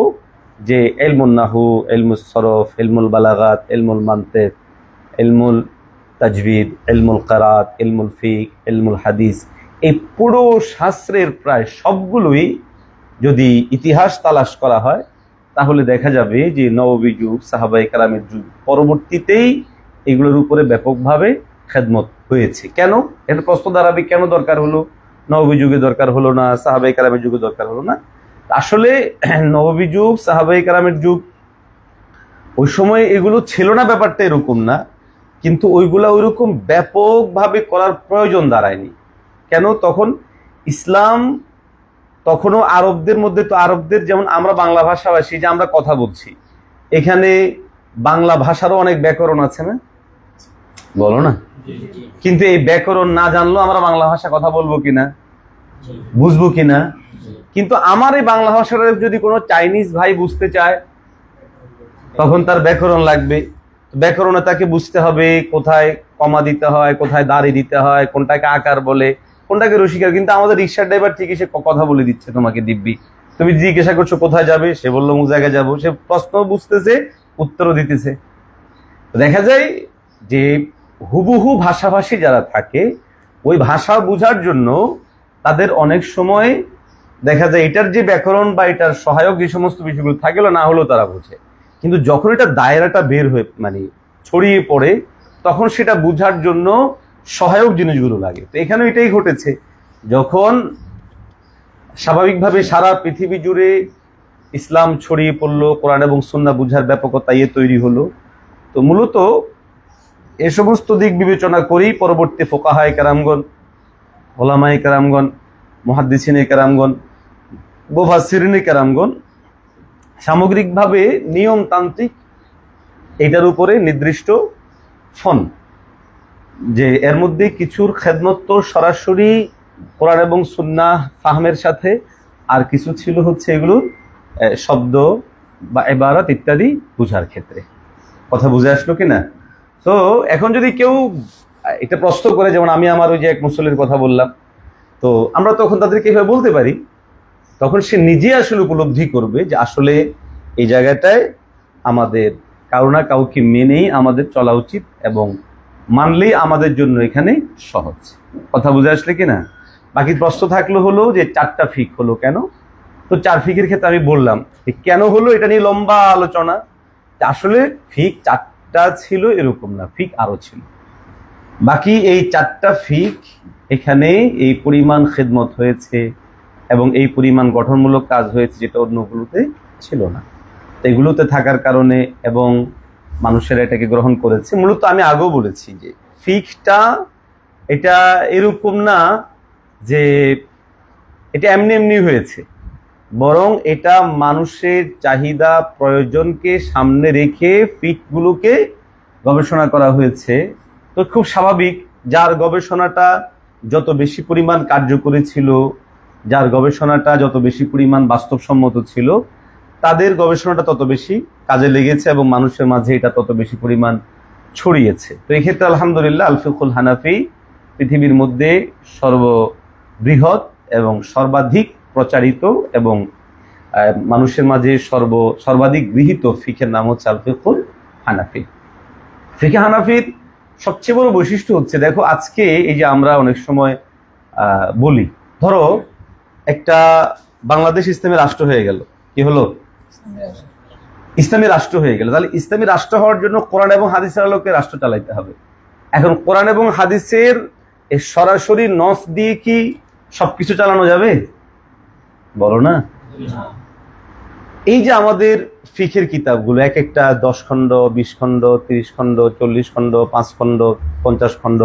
যে ইলমুন নাহু, ইলমুস সরফ, ইলমুল বালাগাত, ইলমুল মানতিক, ইলমুল তাজবিদ, ইলমুল কিরাত, ইলমুল ফিকহ, ইলমুল হাদিস, এই পুরো শাস্ত্রের প্রায় সবগুলোই যদি ইতিহাস তালাশ করা হয় তাহলে দেখা যাবে যে নববী যুগ, সাহাবায়ে কেরামের যুগ পরবর্তীতেই এগুলোর উপরে ব্যাপকভাবে খেদমত হয়েছে। কেন? এর প্রশ্ন দাঁড়াবে, কেন দরকার হলো? নববী যুগে দরকার হলো না, সাহাবায়ে কেরামের যুগে দরকার হলো না? আসলে নববী যুগ, সাহাবায়ে কেরামের যুগ, ওই সময় এগুলো ছিল না ব্যাপারটা এরকম না, কিন্তু ওইগুলা ওইরকম ব্যাপকভাবে করার প্রয়োজন দাঁড়ায়নি। কেন? তখন ইসলাম তখনও আরবদের মধ্যে, তো আরবদের যেমন আমরা বাংলা ভাষাভাষী, যে আমরা কথা বলছি, এখানে বাংলা ভাষারও অনেক ব্যাকরণ আছে না? বলো না? কিন্তু এই ব্যাকরণ না জানলেও আমরা বাংলা ভাষা কথা বলবো কিনা, বুঝবো কিনা? কিন্তু আমার এই বাংলা ভাষাটা যদি কোনো চাইনিজ ভাই বুঝতে চায়, তখন তার ব্যাকরণ লাগবে। ব্যাকরণে তাকে বুঝতে হবে কোথায় কমা দিতে হয়, কোথায় দাড়ি দিতে হয়, কোনটাকে আকার বলে, কোনটাকে রসিকার। কিন্তু আমাদের রিক্সার ড্রাইভার ঠিকই সে কথা বলে দিচ্ছে তোমাকে দিব্যি। তুমি জিজ্ঞাসা করছো কোথায় যাবে, সে বললো অমুক জায়গায় যাবো, সে প্রশ্ন বুঝতেছে, উত্তরও দিতেছে। দেখা যায় যে হুবহু ভাষাভাষী যারা থাকে, ওই ভাষা বোঝার জন্য তাদের অনেক সময় দেখা যায় এটার যে ব্যাকরণ বা এটার সহায়ক যে সমস্ত বিষয়গুলো থাকে না হলেও তারা বোঝে। কিন্তু যখন এটা দায়রাটা বের হয়ে মানে ছড়িয়ে পড়ে, তখন সেটা বোঝার জন্য সহায়ক জিনিসগুলো লাগে। তো এখানে এটাই ঘটেছে, যখন স্বাভাবিকভাবে সারা পৃথিবী জুড়ে ইসলাম ছড়িয়ে পড়লো, কোরআন এবং সুন্নাহ বুঝার ব্যাপকতা তৈরি হলো। তো মূলত এ সমস্ত দিক বিবেচনা করেই পরবর্তী ফুকাহায়ে কেরামগণ, উলামায়ে কেরামগণ, মুহাদ্দিসিনে কেরামগণ, মুফাসসিরিনে কেরামগণ সামগ্রিকভাবে নিয়মতান্ত্রিক এটার উপরে নির্দিষ্ট ফন, যে এর মধ্যে কিছুর খেদমত তো সরাসরি কোরআন এবং সুন্নাহ ফাহমের সাথে, আর কিছু ছিল হচ্ছে এগুলোর শব্দ বা ইবারত ইত্যাদি বুঝার ক্ষেত্রে। কথা বুঝে আসলো কিনা? তো এখন যদি কেউ এটা প্রশ্ন করে, যেমন আমি আমার ওই যে এক মুসল্লির কথা বললাম, তো আমরা তখন তাদেরকে এভাবে বলতে পারি, তখন সে নিজে আসলে উপলব্ধি করবে যে আসলে এই জায়গাটায় আমাদের কারো না কাউকে মেনেই আমাদের চলা উচিত, এবং মানলেই আমাদের জন্য এখানে সহজ। কথা বুঝে আসলে কিনা? বাকি প্রশ্ন থাকলো হলো যে 4টা ফিক হলো কেন। তো 4 ফিকের ক্ষেত্রে আমি বললাম কেন হলো এটা নিয়ে লম্বা আলোচনা। আসলে ফিক 4টা ছিল এরকম না, ফিক আরো ছিল। বাকি এই 4টা ফিক এখানে এই পরিমাণ খেদমত হয়েছে এবং এই পরিমাণ গঠনমূলক কাজ হয়েছে যেটা অন্যগুলোতে ছিল না। এগুলোতে থাকার কারণে এবং মানুষেরা এটাকে গ্রহণ করেছে। মূলত আমি আগেও বলেছি যে ফিকটা এটা এরকম না যে এটা এমনি এমনি হয়েছে, বরং এটা মানুষের চাহিদা প্রয়োজনকে সামনে রেখে ফিকগুলোকে গবেষণা করা হয়েছে। তো খুব স্বাভাবিক, যার গবেষণাটা যত বেশি পরিমাণ কার্যকরী ছিল, যার গবেষণাটা যত বেশি পরিমাণ বাস্তবসম্মত ছিল, তাদের গবেষণাটা তত বেশি কাজে লেগেছে এবং মানুষের মাঝে এটা তত বেশি পরিমাণ ছড়িয়েছে। তো এই ক্ষেত্রে আলহামদুলিল্লাহ আল ফিকহুল হানাফি পৃথিবীর মধ্যে সর্ববৃহৎ এবং সর্বাধিক প্রচারিত এবং মানুষের মাঝে সর্বাধিক গৃহীত ফিকের নাম হচ্ছে আল ফিকহুল হানাফি। ফিকে হানাফির সবচেয়ে বড় বৈশিষ্ট্য হচ্ছে, দেখো আজকে এই যে আমরা অনেক সময় বলি, ধরো একটা বাংলাদেশ ইসলামী রাষ্ট্র হয়ে গেল, কি হলো? ইসলামী রাষ্ট্র হয়ে গেল। তাহলে ইসলামী রাষ্ট্র হওয়ার জন্য কোরআন এবং হাদিসের আলোকে রাষ্ট্র চালাইতে হবে। এখন কোরআন এবং হাদিসের এই সরাসরি নস দিয়ে কি সবকিছু চালানো যাবে? বলো না। এই যে আমাদের ফিকের কিতাবগুলো এক একটা 10 খণ্ড, 20 খণ্ড, 30 খণ্ড, 40 খণ্ড, 5 খণ্ড, 50 খণ্ড,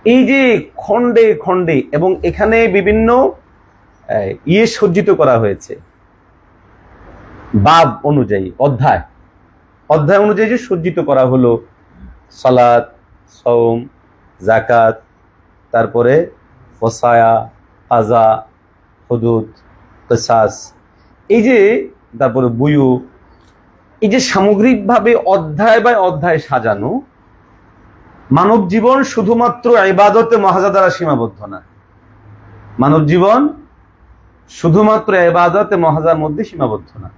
এই যে খণ্ডে খণ্ডে এবং এখানে বিভিন্ন সজ্জিত করা হয়েছে বাব অনুযায়ী, অধ্যায় অনুযায়ী যে সজ্জিত করা হলো, সালাত, সওম, যাকাত, তারপরে ওসায়া, কাজা, হুদুদ, কিসাস, এই যে তারপরে বুয়ু, এই যে সামগ্রিকভাবে অধ্যায় বাই অধ্যায় সাজানো। মানব জীবন শুধুমাত্র ইবাদতে মাহাজা দ্বারা সীমাবদ্ধ না, মানব জীবন শুধুমাত্র ইবাদতে মাহাজার মধ্যে সীমাবদ্ধ না,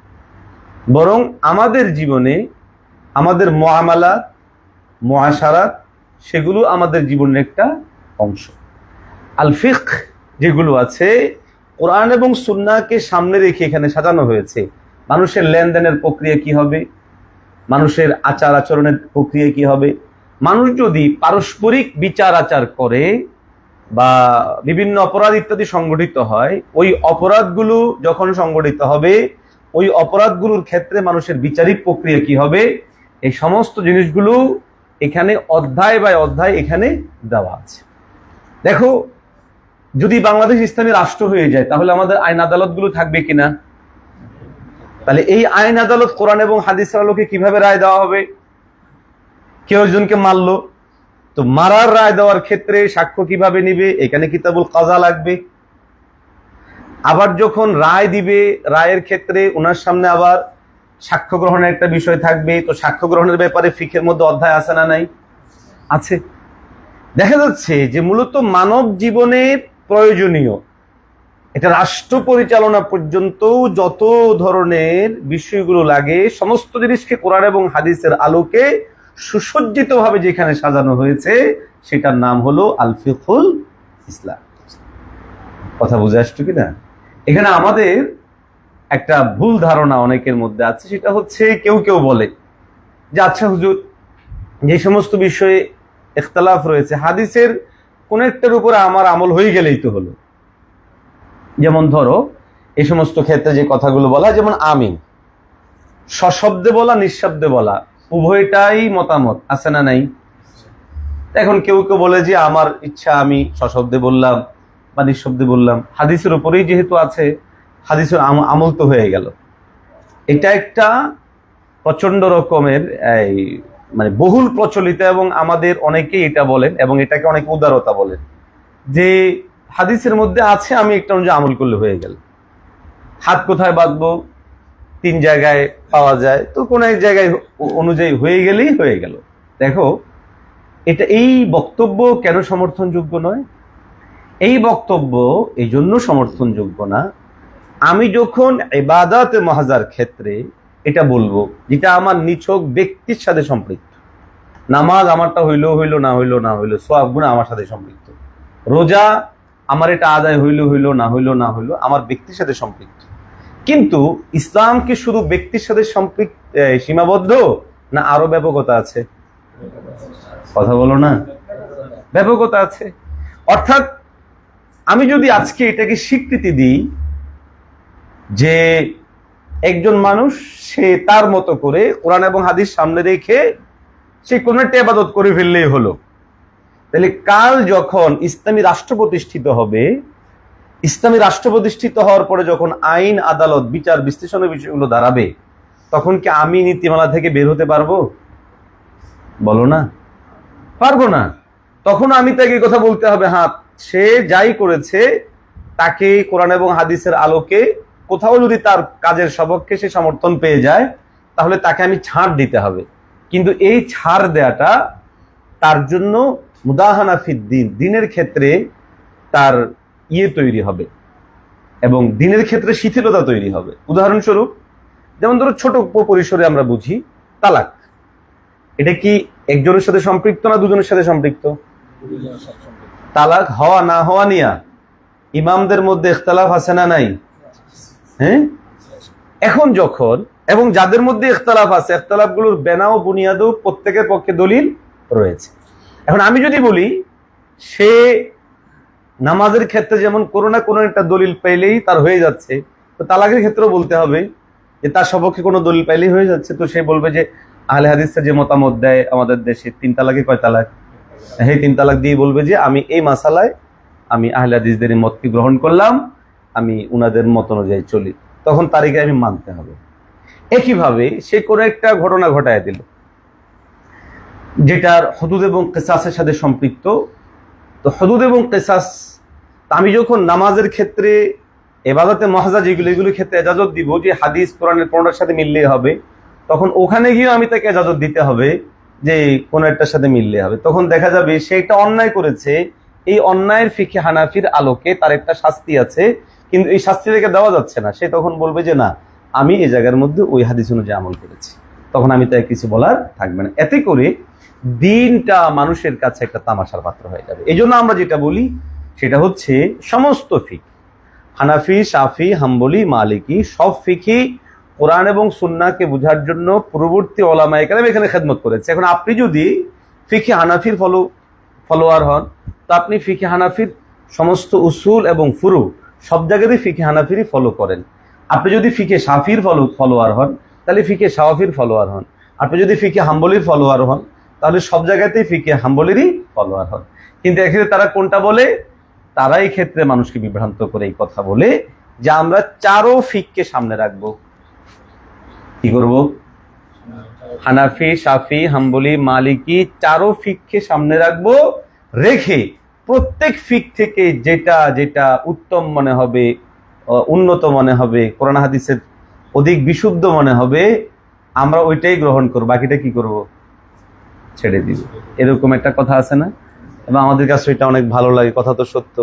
বরং আমাদের জীবনে আমাদের মুআমালাত, মুআশারাত, সেগুলো আমাদের জীবনের একটা অংশ। আল ফিকহ যেগুলো আছে কোরআন এবং সুন্নাহকে সামনে রেখে এখানে সাজানো হয়েছে। মানুষের লেনদেনের প্রক্রিয়া কি হবে, মানুষের আচার আচরণের প্রক্রিয়া কি হবে, মানুষ যদি পারস্পরিক বিচার আচার করে বা বিভিন্ন অপরাধ ইত্যাদি সংগঠিত হয়, ওই অপরাধগুলো যখন সংগঠিত হবে, ওই অপরাধগুলোর ক্ষেত্রে মানুষের বিচারিক প্রক্রিয়া কি হবে, এই সমস্ত জিনিসগুলো এখানে অধ্যায় বাই অধ্যায় এখানে দেওয়া আছে। দেখো, যদি বাংলাদেশ ইসলামী রাষ্ট্র হয়ে যায় তাহলে আমাদের আইন আদালত গুলো থাকবে কিনা? তাহলে এই আইন আদালত কোরআন এবং হাদিসের আলোকে কিভাবে রায় দেওয়া হবে? কেউ একজনকে মারলো, তো মারার রায় দেওয়ার ক্ষেত্রে সাক্ষ্য কিভাবে নিবে? এখানে কিতাবুল কাজা লাগবে। আবার যখন রায় দিবে, রায়ের ক্ষেত্রে ওনার সামনে আবার সাক্ষ্য গ্রহণের একটা বিষয় থাকবে। তো সাক্ষ্য গ্রহণের ব্যাপারে ফিকের মধ্যে অধ্যায় আছে না নাই? আছে। দেখা যাচ্ছে যে মূলত মানব জীবনের প্রয়োজনীয় এটা রাষ্ট্র পরিচালনা পর্যন্ত যত ধরনের বিষয়গুলো লাগে, সমস্ত জিনিসকে কোরআন এবং হাদিসের আলোকে সুসজ্জিত ভাবে যেখানে সাজানো হয়েছে, সেটার নাম হলো আল ফিকহুল ইসলাম। কথা বুঝে আসছো কিনা? এখানে আমাদের একটা ভুল ধারণা অনেকের মধ্যে আছে, সেটা হচ্ছে কেউ কেউ বলে যে আচ্ছা হুজুর, যে সমস্ত বিষয়ে ইখতিলাফ রয়েছে, হাদিসের কোন একটার উপরে আমার আমল হয়ে গেলেই তো হলো। যেমন ধরো এই সমস্ত ক্ষেত্রে যে কথাগুলো বলা, যেমন আমিন, সশব্দে বলা নিঃশব্দে বলা উভয়টাই মতামত আছে না নাই? এখন কেউ কেউ বলে যে আমার ইচ্ছা আমি সশব্দে বললাম বা নিঃশব্দে বললাম, হাদিসের উপরেই যেহেতু আছে, হাদিসের আমল তো হয়ে গেল। এটা একটা প্রচন্ড রকমের মানে বহুল প্রচলিত, এবং আমাদের অনেকেই এটা বলেন এবং এটাকে অনেক উদারতা বলেন যে হাদিসের মধ্যে আছে, আমি একটা অনুযায়ী আমল করলে হয়ে গেল। হাত কোথায় বাঁধবো? 3 জায়গায় পাওয়া যায়, তো কোন এক জায়গায় অনুযায়ী হয়ে গেলেই হয়ে গেল। দেখো, এটা এই বক্তব্য কেন সমর্থনযোগ্য নয়? এই বক্তব্য এই জন্য সমর্থনযোগ্য না, আমি যখন ইবাদতে মাহজার ক্ষেত্রে এটা বলবো যেটা আমার নিছক ব্যক্তির সাথে সম্পৃক্ত, নামাজ আমারটা হইলো হইলো, না হইলো না হইলো, সওয়াব গুনাহ আমার সাথে সম্পৃক্ত, রোজা আমার এটা আদায় হইলো হইলো, না হইলো না হইলো, আমার ব্যক্তির সাথে সম্পৃক্ত। কিন্তু ইসলাম কি শুধু ব্যক্তির সাথে সীমাবদ্ধ, না আরো ব্যাপকতা আছে? কথা বলো না, ব্যাপকতা আছে। অর্থাৎ আমি যদি আজকে এটাকে স্বীকৃতি দিই যে একজন মানুষ সে তার মতো করে কোরআন এবং হাদিস সামনে রেখে সে কোন একটা ইবাদত করে ফেললেই হলো, তাহলে কাল যখন ইসলামী রাষ্ট্র প্রতিষ্ঠিত হবে, ইসলামী রাষ্ট্র প্রতিষ্ঠিত হওয়ার পরে যখন আইন আদালত বিচার বিশ্লেষণের বিষয়গুলো দাঁড়াবে, তখন কি আমি নীতিমালা থেকে বের হতে পারবো? বলো না, পারবো না। তখন আমি তাকে কথা বলতে হবে, হ্যাঁ সে যাই করেছে তাকে কোরআন এবং হাদিসের আলোকে কোথাও যদি তার কাজের সপক্ষে সে সমর্থন পেয়ে যায়, তাহলে তাকে আমি ছাড় দিতে হবে। কিন্তু এই ছাড় দেয়াটা তার জন্য মুদাহানা ফিদ্দিন, দিনের ক্ষেত্রে তার তৈরি হবে এবং দিনের ক্ষেত্রে শিথিলতা তৈরি হবে। উদাহরণস্বরূপ, যেমন ধরো ছোট পরিসরে আমরা বুঝি তালাক, এটা কি একজনের সাথে সম্পৃক্ত না দুজনের সাথে সম্পৃক্ত? তালাক হওয়া না হওয়া নিয়ে ইমামদের মধ্যে ইখতিলাফ আছে না নাই? হ্যাঁ, এখন যখন এবং যাদের মধ্যে ইখতিলাফ আছে, ইখতিলাফগুলোর বেনা ও বুনিয়াদও প্রত্যেকের পক্ষে দলিল রয়েছে। এখন আমি যদি বলি সে নামাজের ক্ষেত্রে যেমন কোনো না কোনো একটা দলিল পাইলেই তার হয়ে যাচ্ছে, তো তালাকের ক্ষেত্রেও বলতে হবে যে তার সপক্ষে কোনো দলিল পাইলেই হয়ে যাচ্ছে। তো সে বলবে যে আহলে হাদিসরা যে মতামত দেয় আমাদের দেশে 3 তালাকে কয় তালাক, এই 3 তালাক দিয়ে বলবে যে আমি এই মাসালায় আমি আহলে হাদিসদের মতকে গ্রহণ করলাম, আমি উনাদের মত অনুযায়ী চলি, তখন তারিখে আমি মানতে হবে। একইভাবে সে কোনো একটা ঘটনা ঘটায় দিল যেটার হুদুদ এবং কিসাসের সাথে সম্পৃক্ত, তো হুদুদ এবং কিসাস, আমি যখন নামাজের ক্ষেত্রে ইবাদতে মুহজ্জা এগুলোর ক্ষেত্রে ইজাজত দিব যে হাদিস কোরআনের পড়ার সাথে মিললেই হবে, তখন ওখানে গিয়ে আমি তাকে ইজাজত দিতে হবে যে কোন একটার সাথে মিললে হবে। তখন দেখা যাবে সে একটা অন্যায় করেছে, এই অন্যায়ের ফিকহে হানাফির আলোকে তার একটা শাস্তি আছে, কিন্তু এই শাস্তি থেকে দেওয়া যাচ্ছে না। সে তখন বলবে যে না, আমি এই জায়গার মধ্যে ওই হাদিস অনুযায়ী আমল করেছি, তখন আমি তাকে কিছু বলার থাকবে না। এতে করে দিনটা মানুষের কাছে একটা তামাশার পাত্র হয়ে যাবে। এই জন্য আমরা যেটা বলি সেটা হচ্ছে সমস্ত ফিক, হানাফি, শাফি, হাম্বলি, মালিকি, সব ফিকই কোরআন এবং সুন্নাহকে বোঝার জন্য পূর্ববর্তী ওলামায়ে কেরাম এখানে খেদমত করেছে। এখন আপনি যদি ফিকহে হানাফির ফলোয়ার হন, তো আপনি ফিকহে হানাফির সমস্ত উসুল এবং ফুরু সব জায়গাতেই ফিকহে হানাফিরই ফলো করেন। আপনি যদি ফিকহে শাফির ফলোয়ার হন, তাহলে ফিকহে শাওয়াফির ফলোয়ার হন। আপনি যদি ফিকহে হাম্বলির ফলোয়ার হন, তাহলে সব জায়গাতেই ফিকহে হাম্বলিরই ফলোয়ার হন। কিন্তু এক্ষেত্রে তারা কোনটা বলে? তারা এই ক্ষেত্রে মানুষকে বিভ্রান্ত করে এই কথা বলে যে আমরা চারো ফিককে সামনে রাখবো। কি করব? হানাফি, শাফি, হাম্বলি, মালিকি চারো ফিককে সামনে রাখবো, রেখে প্রত্যেক ফিক থেকে যেটা যেটা উত্তম মনে হবে, উন্নত মনে হবে, কোরআন হাদিসের অধিক বিশুদ্ধ মনে হবে, আমরা ওইটাই গ্রহণ করব, বাকিটা কি করব? ছেড়ে দিব। এরকম একটা কথা আছে না? এবং আমাদের কাছে এটা অনেক ভালো লাগে, কথা তো সত্য,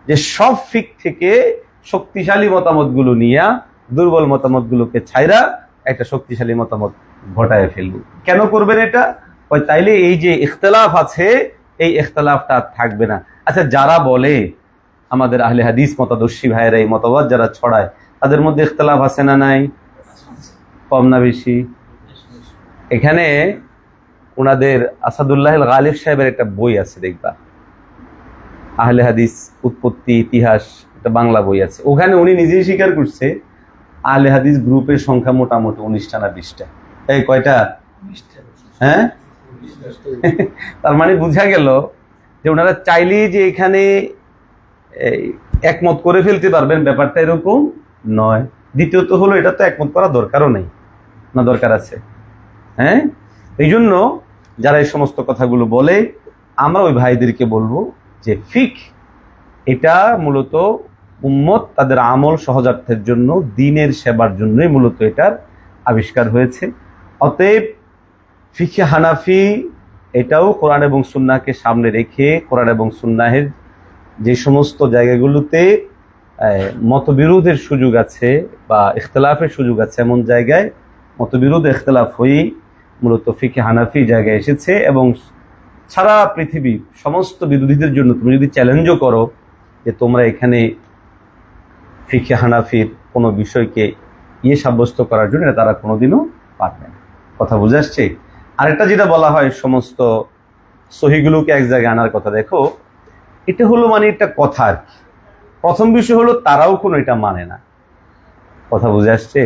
যে সব ফিক থেকে শক্তিশালী মতামতগুলো নিয়ে দুর্বল মতামতগুলোকে ছাইরা একটা শক্তিশালী মতামত ঘটায় ফেলবো। কেন করবেন এটা? তাইলে এই যে ইখতিলাফ আছে, এই ইখতিলাফটা থাকবে না। আচ্ছা, যারা বলে আমাদের আহলে হাদিস মতাদর্শী ভাইয়েরা এই মতবাদ যারা ছড়ায়, তাদের মধ্যে ইখতিলাফ আছে না নাই? কম না বেশি? এখানে ওনাদের আসাদুল্লাহ গালিব সাহেবের একটা বই আছে, দেখবা, আহলে হাদিস উৎপত্তি ইতিহাস, একটা বাংলা বই আছে। ওখানে উনি নিজেই স্বীকার করছে আহলে হাদিস গ্রুপের সংখ্যা মোটামুটি 19টা না 20টা। এই কয়টা? হ্যাঁ, তার মানে বোঝা গেল যে ওনারা চাইলেই যে এখানে একমত করে ফেলতে পারবেন, ব্যাপারটা এরকম নয়। দ্বিতীয়ত হলো, এটা তো একমত করা দরকারও নেই, না দরকার আছে? হ্যাঁ, এই জন্য যারা এই সমস্ত কথাগুলো বলে, আমরা ওই ভাইদেরকে বলবো যে ফিক এটা মূলত উম্মত তাদের আমল সহজার্থের জন্য, দিনের সেবার জন্যই মূলত এটার আবিষ্কার হয়েছে। অতএব ফিকহে হানাফি এটাও কোরআন এবং সুন্নাহকে সামনে রেখে, কোরআন এবং সুন্নাহের যে সমস্ত জায়গাগুলোতে মতবিরোধের সুযোগ আছে বা ইখতিলাফের সুযোগ আছে, এমন জায়গায় মতবিরোধ ইখতিলাফ হয়েই মূলত ফিকহে হানাফি জায়গায় এসেছে। এবং সারা পৃথিবীর সমস্ত বিরোধীদের জন্য তুমি যদি চ্যালেঞ্জও করো যে তোমরা এখানে ফিকহে হানাফির কোনো বিষয়কে সাব্যস্ত করার জন্য এটা তারা কোনোদিনও পারবে না। কথা বুঝে আসছে? আরেকটা যেটা বলা হয় সমস্ত সহিগুলোকে এক জায়গায় আনার কথা, দেখো এটা হলো মানে একটা কথা আর কি। প্রথম বিষয় হলো তারাও কোনো এটা মানে না। কথা বুঝে আসছে?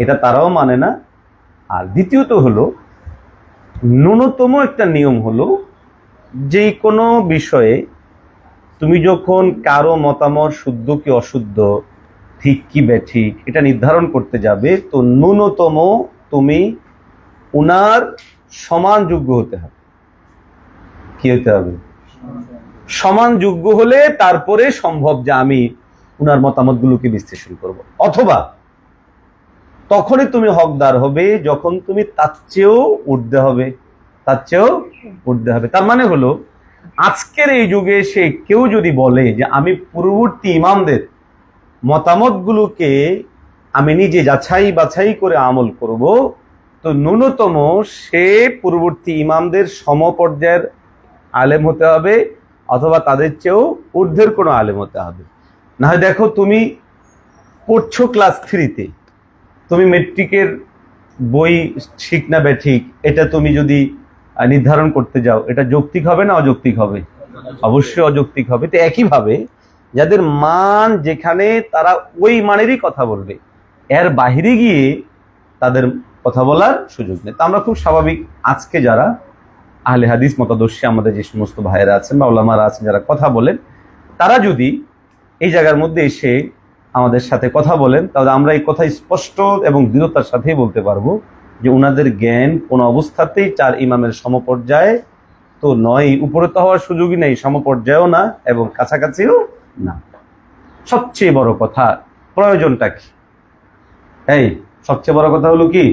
এটা তারাও মানে না। আর দ্বিতীয়ত হলো ন্যূনতম একটা নিয়ম হলো যে কোনো বিষয়ে তুমি যখন কারো মতামত শুদ্ধ কি অশুদ্ধ, ঠিক কি বেঠিক এটা নির্ধারণ করতে যাবে, তো ন্যূনতম তুমি উনার সমান যোগ্য হতে হবে। কি হতে হবে? সমান যোগ্য হলে তারপরে সম্ভব যে আমি উনার মতামতগুলোকে বিশ্লেষণ করব। অথবা তখনই তুমি হকদার হবে যখন তুমি তার চেয়েও উঠতে হবে, তার চেয়েও উঠতে হবে। তার মানে হলো আজকের এই যুগে এসে কেউ যদি বলে যে আমি পূর্ববর্তী ইমামদের মতামতগুলোকে আমি নিজে যাচাই বাছাই করে আমল করব, তো ন্যূনতম সে পূর্ববর্তী ইমামদের সমপর্যায়ের আলেম হতে হবে, অথবা তাদের চেয়েও ঊর্ধ্বের কোনো আলেম হতে হবে। না হয় দেখো তুমি পড়ছো ক্লাস 3-তে, তুমি মেট্রিকের বই ঠিক না বেঠিক এটা তুমি যদি নির্ধারণ করতে যাও, এটা যৌক্তিক হবে না অযৌক্তিক হবে? অবশ্যই অযৌক্তিক হবে। তো একইভাবে যাদের মান যেখানে, তারা ওই মানেরই কথা বলবে, এর বাহিরে গিয়ে তাদের কথা বলার সুযোগ নেই। তা আমরা খুব স্বাভাবিক আজকে যারা আহলে হাদিস মতাদর্শী আমাদের যে সমস্ত ভাইয়েরা আছেন বা ওলামারা আছেন যারা কথা বলেন, তারা যদি এই জায়গার মধ্যে এসে আমাদের সাথে কথা বলেন, তাহলে আমরা এই কথা স্পষ্ট এবং দৃঢ়তার সাথেই বলতে পারবো যে উনাদের জ্ঞান কোন অবস্থাতেই 4 ইমামের সমপর্যায়ে তো নয়, উপরে তো হওয়ার সুযোগই নেই, সমপর্যায়েও না এবং কাছাকাছিও না। সবচেয়ে বড় কথা প্রয়োজনটা কি? এই সবচেয়ে বড় কথা হলো কি,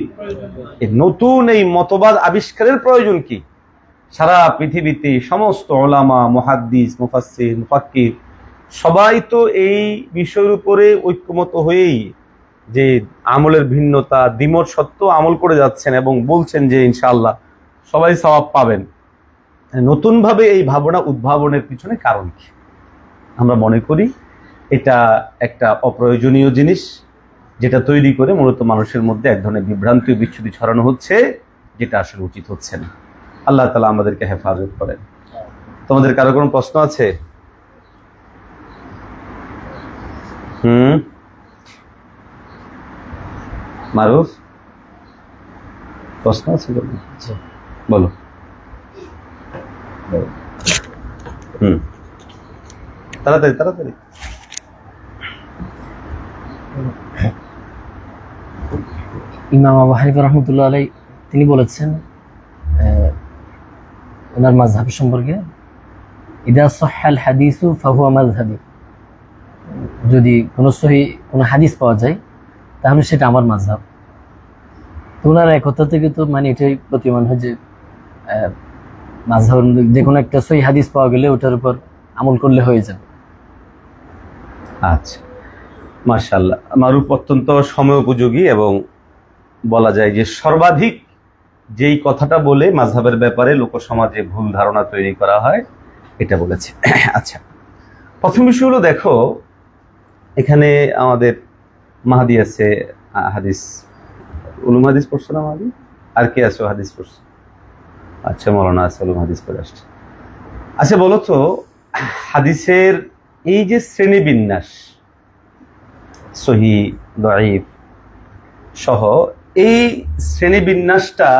নতুন এই মতবাদ আবিষ্কারের প্রয়োজন কি? সারা পৃথিবীতে সমস্ত ওলামা, মুহাদ্দিস, মুফাসসির, মুফাক্কির সবাই তো এই বিষয়ের উপরে ঐক্যমত হয়েই যে আমলের ভিন্নতা দ্বিমত সত্ত্বেও আমল করে যাচ্ছেন এবং বলছেন যে ইনশাআল্লাহ সবাই সওয়াব পাবেন। নতুনভাবে এই ভাবনা উদ্ভাবনের পিছনে কারণ কি? আমরা মনে করি এটা একটা অপ্রয়োজনীয় জিনিস, যেটা তৈরি করে মূলত মানুষের মধ্যে এক ধরনের বিভ্রান্তি ও বিচ্ছুতি ছড়ানো হচ্ছে, যেটা আসলে উচিত হচ্ছে না। আল্লাহ তাআলা আমাদেরকে হেফাজত করেন। তোমাদের কারো কোনো প্রশ্ন আছে? মারুফ, প্রশ্ন আছে? বলো। তাড়াতাড়ি তাড়াতাড়ি। ইমাম আবু হানিফা রাহমাতুল্লাহ আলাইহি তিনি বলেছেন ওনার মাযহাব সম্পর্কে, ইদা সাহহাল হাদিসু ফাহুয়া মাযহাবি, যদি কোনো হাদিস পাওয়া যায় তাহলে সেটা আমার মাযহাব। তো ওনার একতা থেকে তো মানে এটাই প্রতীয়মান হয় যে মাযহাব যে কোনো একটা সহি হাদিস পাওয়া গেলে ওটার উপর আমল করলে হয়ে যাবে। আচ্ছা, মাশাআল্লাহ। মারুফ অত্যন্ত সময় উপযোগী এবং বলা যায় যে সর্বাধিক যেই কথাটা বলে মাযহাবের ব্যাপারে লোকসমাজে ভুল ধারণা তৈরি করা হয় এটা বলেছে। আচ্ছা, প্রথম বিষয় হলো দেখো এখানে আমাদের মাহাদি আছে, হাদিস উলুম হাদিস পড়ছো না মাহাদি? আর কে আছে হাদিস পড়ছো? আচ্ছা, মৌলানা আছে, উলুম হাদিস পড়ে আসছে। আচ্ছা বলো তো, হাদিসের এই যে শ্রেণীবিন্যাস সহিহ, দাঈফ সহ, এই শ্রেণীবিন্যাসটা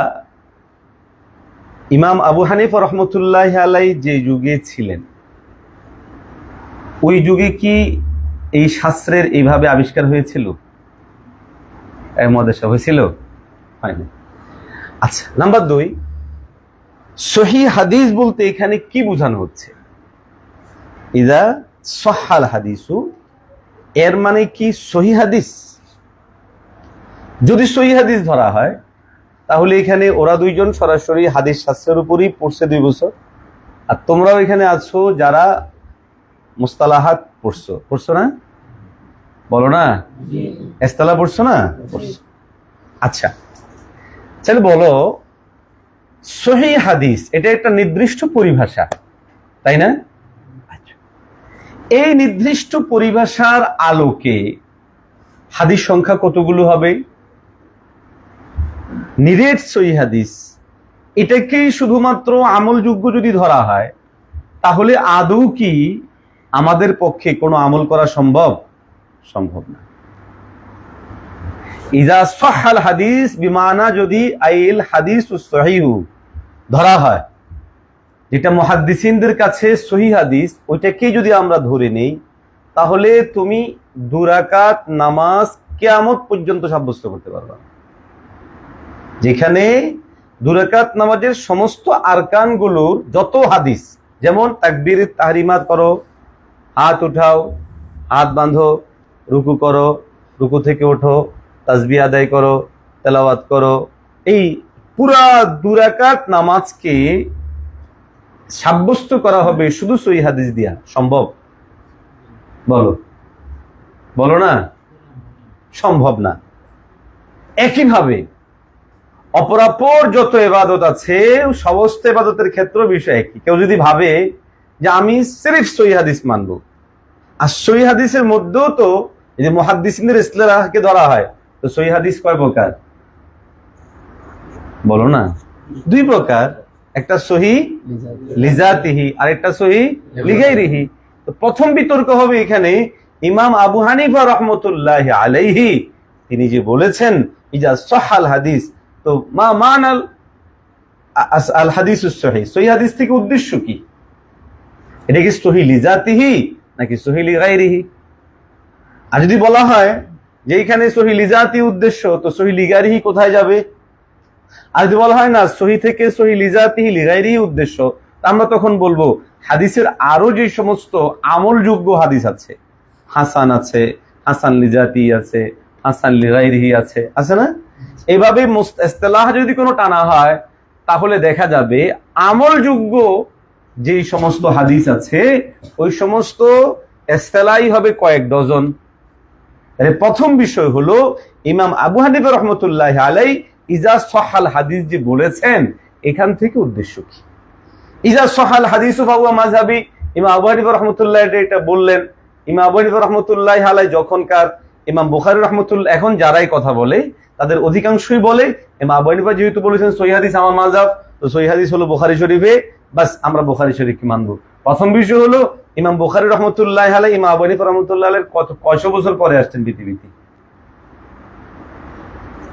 ইমাম আবু হানিফা রহমতুল্লাহ আলাইহি যে যুগে ছিলেন ওই যুগে কি এই শাস্ত্রের এইভাবে আবিষ্কার হয়েছিল? হয়েছিল? হয়নি। আচ্ছা, নাম্বার 2, সহিহ হাদিস বলতে এখানে কি বোঝানো হচ্ছে? ইদা সাহহাল হাদিসু, এর মানে কি সহিহ হাদিস? যদি সহিহ হাদিস ধরা হয় তাহলে এখানে ওরা দুইজন সরাসরি হাদিস শাস্ত্রের উপরই পড়ছে 2 বছর, আর তোমরাও এখানে আছো যারা মুস্তালাহাত পড়ছো না? বলো না, ইস্তালাহ পড়ছো না? পড়ছো। আচ্ছা, তাহলে বলো সহিহ হাদিস এটা একটা নির্দিষ্ট পরিভাষা, তাই না? এই নির্দিষ্ট পরিভাষার আলোকে হাদিস সংখ্যা কতগুলো হবে? নিরেট সহিহ হাদিস এটাকেই শুধুমাত্র আমলযোগ্য যদি ধরা হয়, তাহলে আদৌ কি আমাদের পক্ষে কোনো আমল করা সম্ভব? সম্ভব না। ইজা সাহাল হাদিস বিমানা যদি আইল হাদিস সহিহু ধরা হয়, যেটা মুহাদ্দিসিনদের কাছে সহিহ হাদিস, ওইটাকেই যদি আমরা ধরে নেই, তাহলে তুমি 2 রাকাত নামাজ কিয়ামত পর্যন্ত সাব্যস্ত করতে পারবা। যেখানে 2 রাকাত নামাজের সমস্ত আরকানগুলোর যত হাদিস, যেমন তাকবীর তাহরিমাত করো, হাত উঠাও, হাত বাঁধো, রুকু করো, রুকু থেকে ওঠো, তাসবিহ আদায় করো, তেলাওয়াত করো, এই পুরা 2 রাকাত নামাজকে সাব্যস্ত করা হবে শুধু সহিহ হাদিস দিয়া। সম্ভব? বলো বলো না, সম্ভব না। একইভাবে অপরাপর যত ইবাদত আছে, সমস্ত ইবাদতের ক্ষেত্র বিষয় একই। কেউ যদি ভাবে যে আমি সিরিফ সহিহ হাদিস মানবো, আর সহিহ হাদিসের মধ্যেও তো যদি মুহাদ্দিসিনদের ইসতিলাহকে ধরা হয়, তো সহিহ হাদিস কয় প্রকার? বলো না, 2 প্রকার। একটা সহিহ লিজাতিহি আর একটা সহিহ লিগাইরিহি। তো প্রথম বিতর্ক হবে এখানে ইমাম আবু হানিফা রাহমাতুল্লাহি আলাইহি তিনি যে বলেছেন ইজা সাহাল হাদিস, তো মা মানাল আল হাদিসুস সহিহ, সহিহ হাদিস থেকে উদ্দেশ্য কি? এটা কি সহিহ লিজাতিহি নাকি সহিহ লিগাইরিহি? আর যদি বলা হয় যে এখানে সহিহ লিজাতি উদ্দেশ্য, তো সহিহ লিগাইরিহি কোথায় যাবে? আর যদি বলা হয় না সহিহ থেকে সহিহ লিজাতিহি লিগাইরিহি উদ্দেশ্য, আমরা তখন বলবো হাদিসের আরো যে সমস্ত আমলযোগ্য হাদিস আছে, হাসান আছে, হাসান লিজাতি আছে, হাসান লিগাইরিহি আছে, আছে না? এইভাবে ইসতিলাহ যদি কোনো টানা হয়, তাহলে দেখা যাবে আমলযোগ্য যেই সমস্ত হাদিস আছে ওই সমস্ত ইসতিলাহই হবে কয়েক ডজন। এর প্রথম বিষয় হলো ইমাম আবু হানিফা রাহমাতুল্লাহি আলাইহি ইজা সাহাল হাদিস যে বলেছেন, এখান থেকে উদ্দেশ্য কি? ইজা সাহাল হাদিসু ফাহুয়া মাযহাবি, ইমাম আবু হানিফা রাহমাতুল্লাহি এটা বললেন। ইমাম আবু হানিফা রাহমাতুল্লাহি আলাইহি যখনকার ইমাম বুখারী রাহমাতুল্লাহ, এখন যারাই কথা বলে তাদের অধিকাংশই বলে ইমাম আবু হানিফা যেহেতু বলেছেন সহিহ হাদিস আমার মাযহাব, তো সহিহ হাদিস হলো বুখারী শরীফে, বাস আমরা বুখারী শরীফকে মানব। প্রথম বিষয় হলো ইমাম বুখারী রাহমাতুল্লাহি আলাইহি ইমাম আবু হানিফা রাহমাতুল্লাহি আলাইহি কয়শো বছর পরে আসছেন পৃথিবীতে?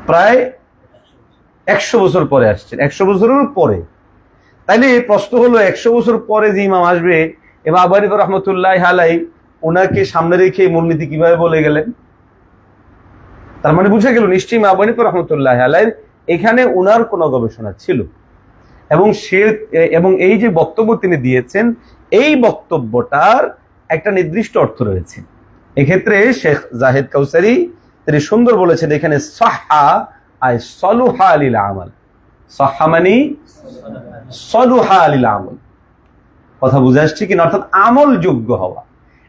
প্রায় 100 বছর পরে আসছেন, 100 বছরের পরে। তাইলে প্রশ্ন হলো 100 বছর পরে যে ইমাম আসবে, ইমাম আবু হানিফা রাহমাতুল্লাহি আলাইহি ওনাকে সামনে রেখে মূলনীতি কিভাবে বলে গেলেন? তার মানে বুঝা গেল নিশ্চয়ই ইমাম আবু হানিফা রাহমাতুল্লাহি আলাইহি এখানে ওনার কোনো গবেষণা ছিল, এবং এই যে বক্তব্য তিনি দিয়েছেন, এই বক্তব্যটার একটা নির্দিষ্ট অর্থ রয়েছে। এক্ষেত্রে শেখ জাহেদ কাউসারি তিনি সুন্দর বলেছেন, এখানে সাহা আই সলুহা লিল আমাল, সাহা মানে সলুহা লিল আমল। কথা বুঝে আসছে কিনা? অর্থাৎ আমল যোগ্য হওয়া।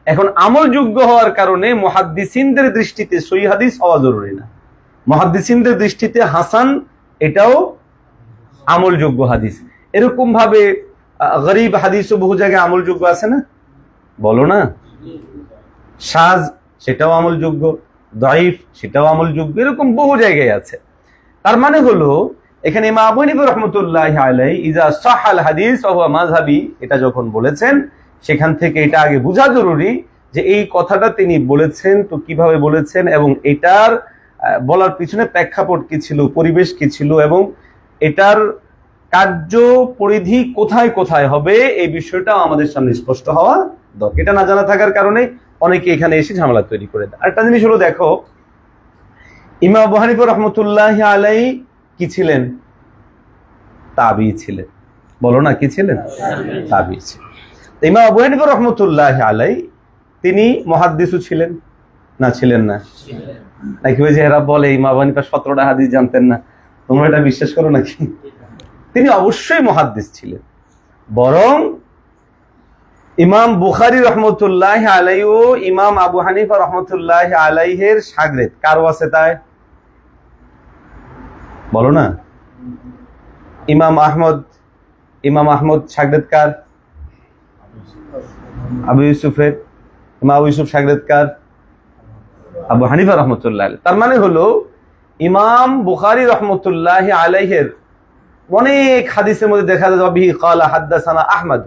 এখন আমল যোগ্য হওয়ার কারণে মুহাদ্দিসিনদের দৃষ্টিতে সহিহ হাদিস হওয়া জরুরি না। মুহাদ্দিসিনদের দৃষ্টিতে হাসান এটাও আমলযোগ্য হাদিস। এরকম ভাবে গরীব হাদিসও বহু জায়গায় আমলযোগ্য আছে না? বলো না, শাজ সেটাও আমলযোগ্য, দাইফ সেটাও আমলযোগ্য, এরকম বহু জায়গায় আছে। তার মানে হলো এখানে ইমাম আবু হানিফা রাহমাতুল্লাহি আলাইহি ইজা সাহাল হাদিস ওয়া মাযহাবি এটা যখন বলেছেন, সেখান থেকে এটা আগে বোঝা জরুরি যে এই কথাটা তিনি বলেছেন তো কিভাবে বলেছেন, এবং এটার বলার পিছনে প্রেক্ষাপট কি ছিল, পরিবেশ কি ছিল, এবং এটার কার্য পরিধি কোথায় কোথায় হবে, এই বিষয়টা আমাদের সামনে স্পষ্ট হওয়া দরকার। এটা না জানা থাকার কারণে অনেকে এখানে এসে ঝামেলা তৈরি করে দেয়। আরেকটা জিনিস হলো, দেখো ইমাম আবু হানিফা রাহমাতুল্লাহি আলাইহি কি ছিলেন? তাবী ছিলেন। বলো না, কি ছিলেন? তাবী ছিলেন। ইমাম আবু হানিফা রাহমাতুল্লাহি আলাইহি তিনি মুহাদ্দিসও ছিলেন না? ছিলেন না? নাকি ওই যে এরা বলে ইমাম আবু হানিফা 17টা হাদিস জানতেন না, তোমরা এটা বিশ্বাস করো নাকি? তিনি অবশ্যই মুহাদ্দিস ছিলেন, বরং ইমাম বুখারী রাহমাতুল্লাহি আলাইহি ও ইমাম আবু হানিফা রাহমাতুল্লাহি আলাইহির শাগরেদ কার ওয়াসিতায়? বলো না। ইমাম আহমদ শাগরেদ কার? আবু ইউসুফের। ইমাম আবু ইউসুফ সাগরেদকার আবু হানিফা রহমতুল্লাহ আলাইহি। তার মানে হলো ইমাম বুখারী রহমতুল্লাহ আলাইহির অনেক হাদিসের মধ্যে দেখা যায় বিহি ক্বালা হাদাসানা আহমদ,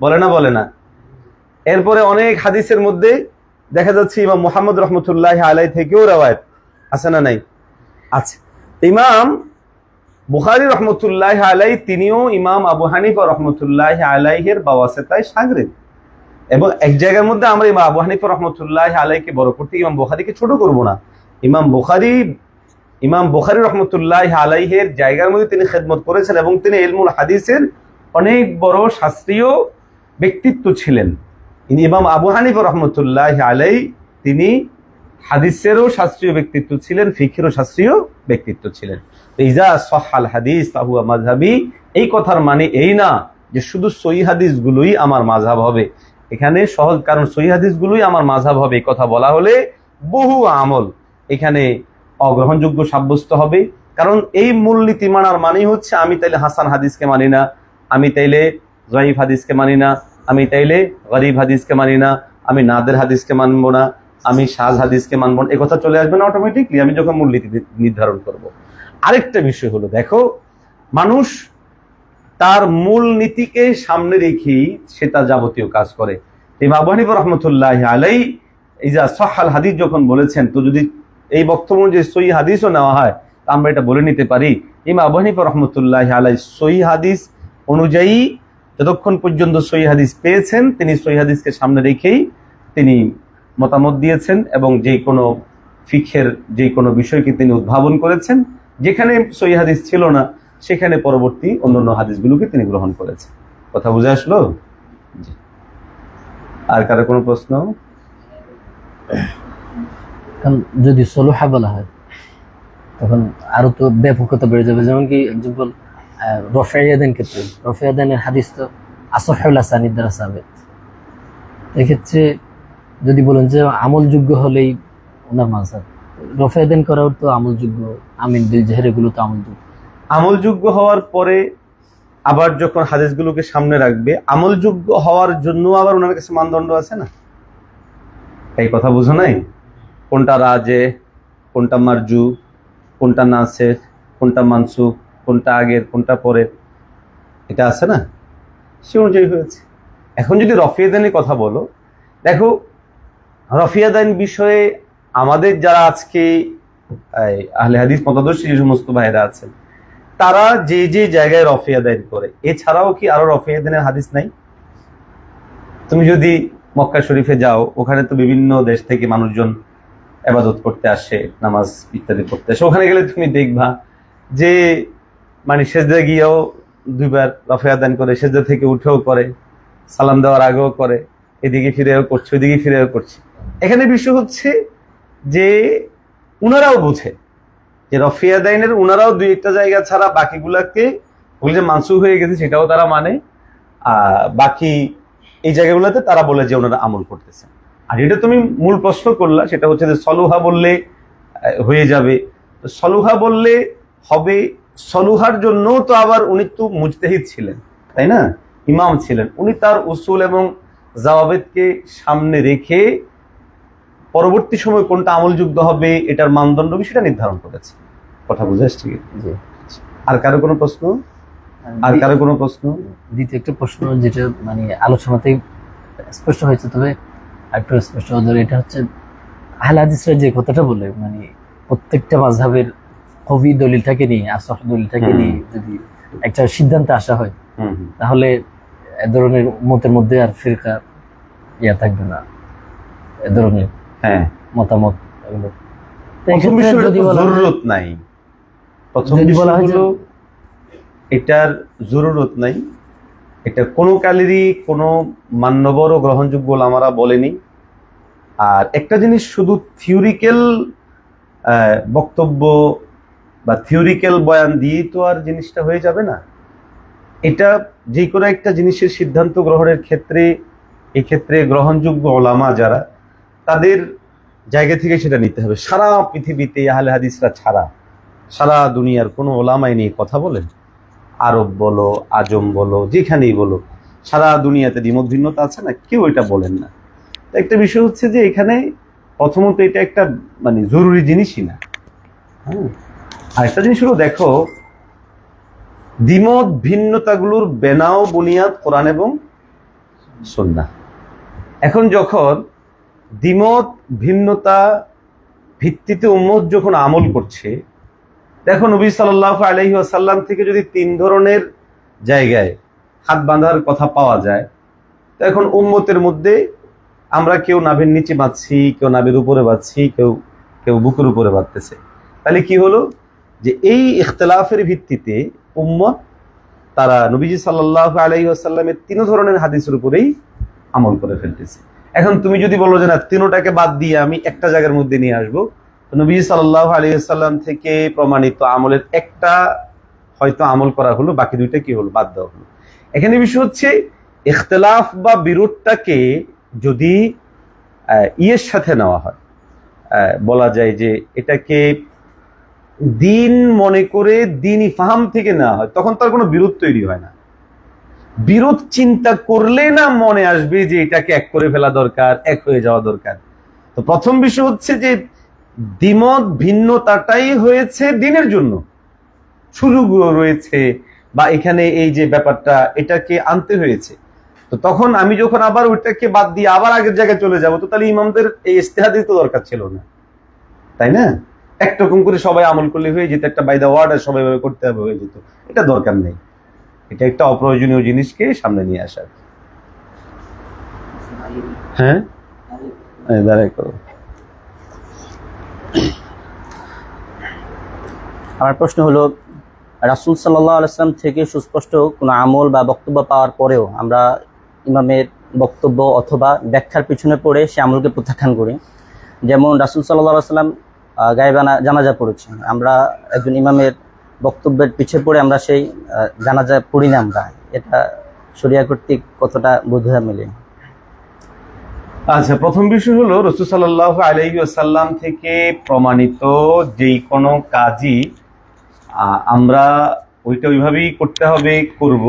বলে না। এরপরে অনেক হাদিসের মধ্যে দেখা যাচ্ছে ইমাম মুহাম্মদ রহমতুল্লাহ আলাইহি থেকেও রওয়ায়াত আছে না নাই? আছে। ইমাম বুখারী রহমতুল্লাহ আলাইহি তিনিও ইমাম আবু হানিফা রহমতুল্লাহ আলাইহির বাওয়াসিতায় শাগরিদ, এবং এক জায়গার মধ্যে আমরা ইমাম আবু হানিফা রহমতুল্লাহ আলাইহিকে বড় করতে ইমাম বুখারীকে ছোট করব না। ইমাম বুখারী রহমতুল্লাহ আলাইহির জায়গার মধ্যে তিনি খেদমত করেছেন এবং তিনি ইলমুল হাদিসের অনেক বড় শাস্ত্রীয় ব্যক্তিত্ব ছিলেন। ইমাম আবু হানিফা রহমতুল্লাহ আলাইহি তিনি হাদিসেরও শাস্ত্রীয় ব্যক্তিত্ব ছিলেন, ফিকহেরও শাস্ত্রীয় ব্যক্তিত্ব ছিলেন। ইজা সাহাল হাদিস ফাহুয়া মাযহাবি, এই কথার মানে এই না যে শুধু সহিহ হাদিসগুলোই আমার মাযহাব হবে। এখানে সহজ, কারণ সহিহ হাদিসগুলোই আমার মাযহাব হবে এই কথা বলা হলে বহু আমল এখানে অগ্রহণযোগ্য সাব্যস্ত হবে। কারণ এই মূলনীতি মানার মানেই হচ্ছে আমি তাইলে হাসান হাদিসকে মানি না, আমি তাইলে যঈফ হাদিসকে মানি না, আমি তাইলে গরীব হাদিসকে মানি না, আমি নাদের হাদিসকে মানবো না, আমি শায হাদিসকে মানবো না, এ কথা চলে আসবে না অটোমেটিকলি আমি যখন মূলনীতি নির্ধারণ করব। আরেকটা বিষয় হলো, দেখো মানুষ তার মূল নীতিকে সামনে রেখেই সে তার যাবতীয় কাজ করে। ইমাম আবু হানিফা রাহমাতুল্লাহি আলাইহি ইজা সাহাল হাদিস যখন বলেছেন, তো যদি এই বক্তব্য অনুযায়ী সহিহ হাদিসও নেওয়া হয় আমরা এটা বলে নিতে পারি ইমাম আবু হানিফা রাহমাতুল্লাহি আলাইহি সহিহ হাদিস অনুযায়ী যতক্ষণ পর্যন্ত সহিহ হাদিস পেয়েছেন তিনি সহিহ হাদিসকে সামনে রেখেই তিনি মতামত দিয়েছেন, এবং যে কোনো ফিকহের যে কোনো বিষয়কে তিনি উদ্ভাবন করেছেন। যেখানে সহিহ হাদিস ছিল না সেখানে পরবর্তী অন্যান্য হাদিসগুলোকে তিনি গ্রহণ করেছেন। কথা বুঝে আসলো? আর কারো কোনো প্রশ্ন? যদি সলুহা বলা হয় তখন আরো তো ব্যাপকতা বেড়ে যাবে। যেমন কি এক্সাম্পল রফিয়াদান ক্ষেত্রে, রফিয়াদানের হাদিস তো আসহুল আসানিদ দ্বারা সাবিত। এক্ষেত্রে যদি বলেন যে আমলযোগ্য হলেই ওনার মাযহাব, রফিয়াদান করাও তো আমলযোগ্য, আমিন দুই জাহের এগুলো তো আমলযোগ্য। আমলযোগ্য হওয়ার পরে আবার যখন হাদিসগুলোকে সামনে রাখবে, আমলযোগ্য হওয়ার জন্য আবার ওনার কাছে মানদণ্ড আছে না? এই কথা বুঝো নাই? কোনটা রাজে, কোনটা মারজু, কোনটা নাসিখ, কোনটা মানসুখ, কোনটা আগের, কোনটা পরের, এটা আছে না? সে অনুযায়ী হয়েছে। এখন যদি রফিয়াদানের কথা বলো, দেখো রফিয়াদান বিষয়ে আমাদের যারা আজকে আহলে হাদিস মতাদর্শী যে সমস্ত ভাইরা আছেন তারা যে যে জায়গায় রফিয়াদান করে, এছাড়াও কি আরো রফিয়াদানের হাদিস নাই? তুমি যদি মক্কা শরীফে যাও, ওখানে তো বিভিন্ন দেশ থেকে মানুষজন ইবাদত করতে আসে, নামাজ ইত্যাদি করতে আসে। ওখানে গেলে তুমি দেখবা যে মানে সেজদা গিয়েও দুইবার রফিয়াদান করে, সেজদা থেকে উঠেও করে, সালাম দেওয়ার আগেও করে, এদিকে ফিরেও করছে, ওইদিকে ফিরেও করছে। এখানে বিষয় হচ্ছে যে উনারাও বোঝে যে রফিয়াদাইনের উনারাও দুই একটা জায়গা ছাড়া বাকিগুলাকে ওগুলো যে মানসুখ হয়ে গেছে সেটাও তারা মানে, বাকি এই জায়গাগুলোতে তারা বলে যে ওনারা আমল করতেছে। আর এটা তুমি মূল প্রশ্ন করলা, সেটা হচ্ছে যে সলুহা বললে হয়ে যাবে। সলুহা বললে হবে, সলুহার জন্য তো আবার উনি তো মুজতাহিদ ছিলেন, তাই না? ইমাম ছিলেন, উনি তার উসুল এবং জাওয়াবেদকে সামনে রেখে পরবর্তী সময় কোনটা আমলযোগ্য হবে এটার মানদণ্ড বিষয়টা নির্ধারণ করেছে। কথা বুঝে আসছে? আর কারো কোনো প্রশ্ন? আর কারো কোনো প্রশ্ন? দ্বিতীয় একটা প্রশ্ন যেটা মানে আলোচনাতেই স্পষ্ট হয়েছে, তবে একটু স্পষ্ট হওয়ার, এটা হচ্ছে আহলে হাদিসরা যে কথাটা বলে মানে প্রত্যেকটা মাযহাবের কবি দলিলটাকে নিয়ে, আসহ দলিলটাকে নিয়ে যদি একটা সিদ্ধান্তে আসা হয় তাহলে এ ধরনের মতের মধ্যে আর ফিরকা থাকবে না, এ ধরনের মতামত এগুলো জরুরত নাই। প্রথম বিষয় হলো এটার জরুরত নাই, এটা কোনো কালেরই কোনো মান্যবর ও গ্রহণযোগ্য ওলামারা বলেনি। আর একটা জিনিস শুধু থিওরিক্যাল বক্তব্য বা থিওরিক্যাল বয়ান দিয়ে তো আর জিনিসটা হয়ে যাবে না। এটা যে কোনো একটা জিনিসের সিদ্ধান্ত গ্রহণের ক্ষেত্রে এক্ষেত্রে গ্রহণযোগ্য ওলামা যারা, তাদের জায়গা থেকে সেটা নিতে হবে। সারা পৃথিবীতে আহলে হাদিসরা ছাড়া সারা দুনিয়ার কোনো ওলামাই নিয়ে কথা বলেন, আরব বলো, আজম বলো, যেখানেই বলো, সারা দুনিয়াতে দ্বিমত ভিন্নতা আছে না, কেউ এটা বলেন না। একটা বিষয় হচ্ছে যে এখানে প্রথমত এটা একটা মানে জরুরি জিনিসই না। হ্যাঁ, আরেকটা জিনিস হলো, দেখো দ্বিমত ভিন্নতাগুলোর বেনাও বুনিয়াদ কোরআন এবং সুন্নাহ। এখন যখন দ্বিমত ভিন্নতা ভিত্তিতে উম্মত যখন আমল করছে, দেখো নবী সাল্লাল্লাহু আলাইহি ওয়াসাল্লাম থেকে যদি 3 ধরনের জায়গায় হাত বাঁধার কথা পাওয়া যায়, তো এখন উম্মতের মধ্যে আমরা কেউ নাভির নিচে বাঁধছি, কেউ নাভির উপরে বাঁধছি, কেউ কেউ বুকের উপরে বাঁধতেছে। তাহলে কি হলো যে এই ইখতিলাফের ভিত্তিতে উম্মত তারা নবীজি সাল্লাল্লাহু আলাইহি ওয়াসাল্লামের 3 ধরনের হাদিসের উপরেই আমল করে ফেলতেছে। এখন তুমি যদি বলো যে না, 3টাকে বাদ দিয়ে আমি একটা জায়গার মধ্যে নিয়ে আসবো, তো নবী সাল্লাল্লাহু আলাইহি ওয়াসাল্লাম থেকে প্রমাণিত আমলের একটা হয়তো আমল করা হলো, বাকি 2টা কি হলো, বাদ দেওয়া হলো। এখানে বিষয় হচ্ছে ইখতিলাফ বা বিরোধটাকে যদি ইয়ের সাথে নেওয়া হয়, বলা যায় যে এটাকে দিন মনে করে দিনই ফাহাম থেকে নেওয়া হয়, তখন তার কোনো বিরোধ তৈরি হয় না। বিরোধ চিন্তা করলে না মনে আসবে যে এটাকে এক করে ফেলা দরকার, এক হয়ে যাওয়া দরকার। তো প্রথম বিষয় হচ্ছে যে দ্বিমত ভিন্নতাটাই হয়েছে দিনের জন্য, সুযোগ রয়েছে বা এখানে এই যে ব্যাপারটা এটাকে আনতে হয়েছে। তো তখন আমি যখন আবার ওইটাকে বাদ দিয়ে আবার আগের জায়গায় চলে যাব, তো তাহলে ইমামদের এই ইজতিহাদের তো দরকার ছিল না, তাই না? একরকম করে সবাই আমল করলে হয়ে যেত, একটা বাই দা ওয়ার্ড আর সবাই করতে হবে হয়ে যেত, এটা দরকার নেই। এটা একটা অপ্রয়োজনীয় জিনিসকে সামনে নিয়ে আসার। হ্যাঁ, দাঁড়াই করো। আমার প্রশ্ন হলো, রাসূল সাল্লাল্লাহু আলাইহি ওয়াসাল্লাম থেকে সুস্পষ্ট কোনো আমল বা বক্তব্য পাওয়ার পরেও আমরা ইমামের বক্তব্য অথবা ব্যাখ্যার পিছনে পড়ে সে আমলকে প্রত্যাখ্যান করি। যেমন রাসূল সাল্লাল্লাহু আলাইহি ওয়াসাল্লাম গায়েবানা জানাজা পড়েছেন, আমরা একজন ইমামের বক্তব্যের পিছে পড়ে আমরা সেই জানাজা পড়ি না। আমরা এটা শরিয়া কর্তৃক কতটা বোঝা মেলে? আচ্ছা, প্রথম বিষয় হলো রাসূল সাল্লাল্লাহু আলাইহি ওয়াসাল্লাম থেকে প্রমাণিত যেই কোনো কাজই আমরা ওইটা ওইভাবেই করতে হবে, করব,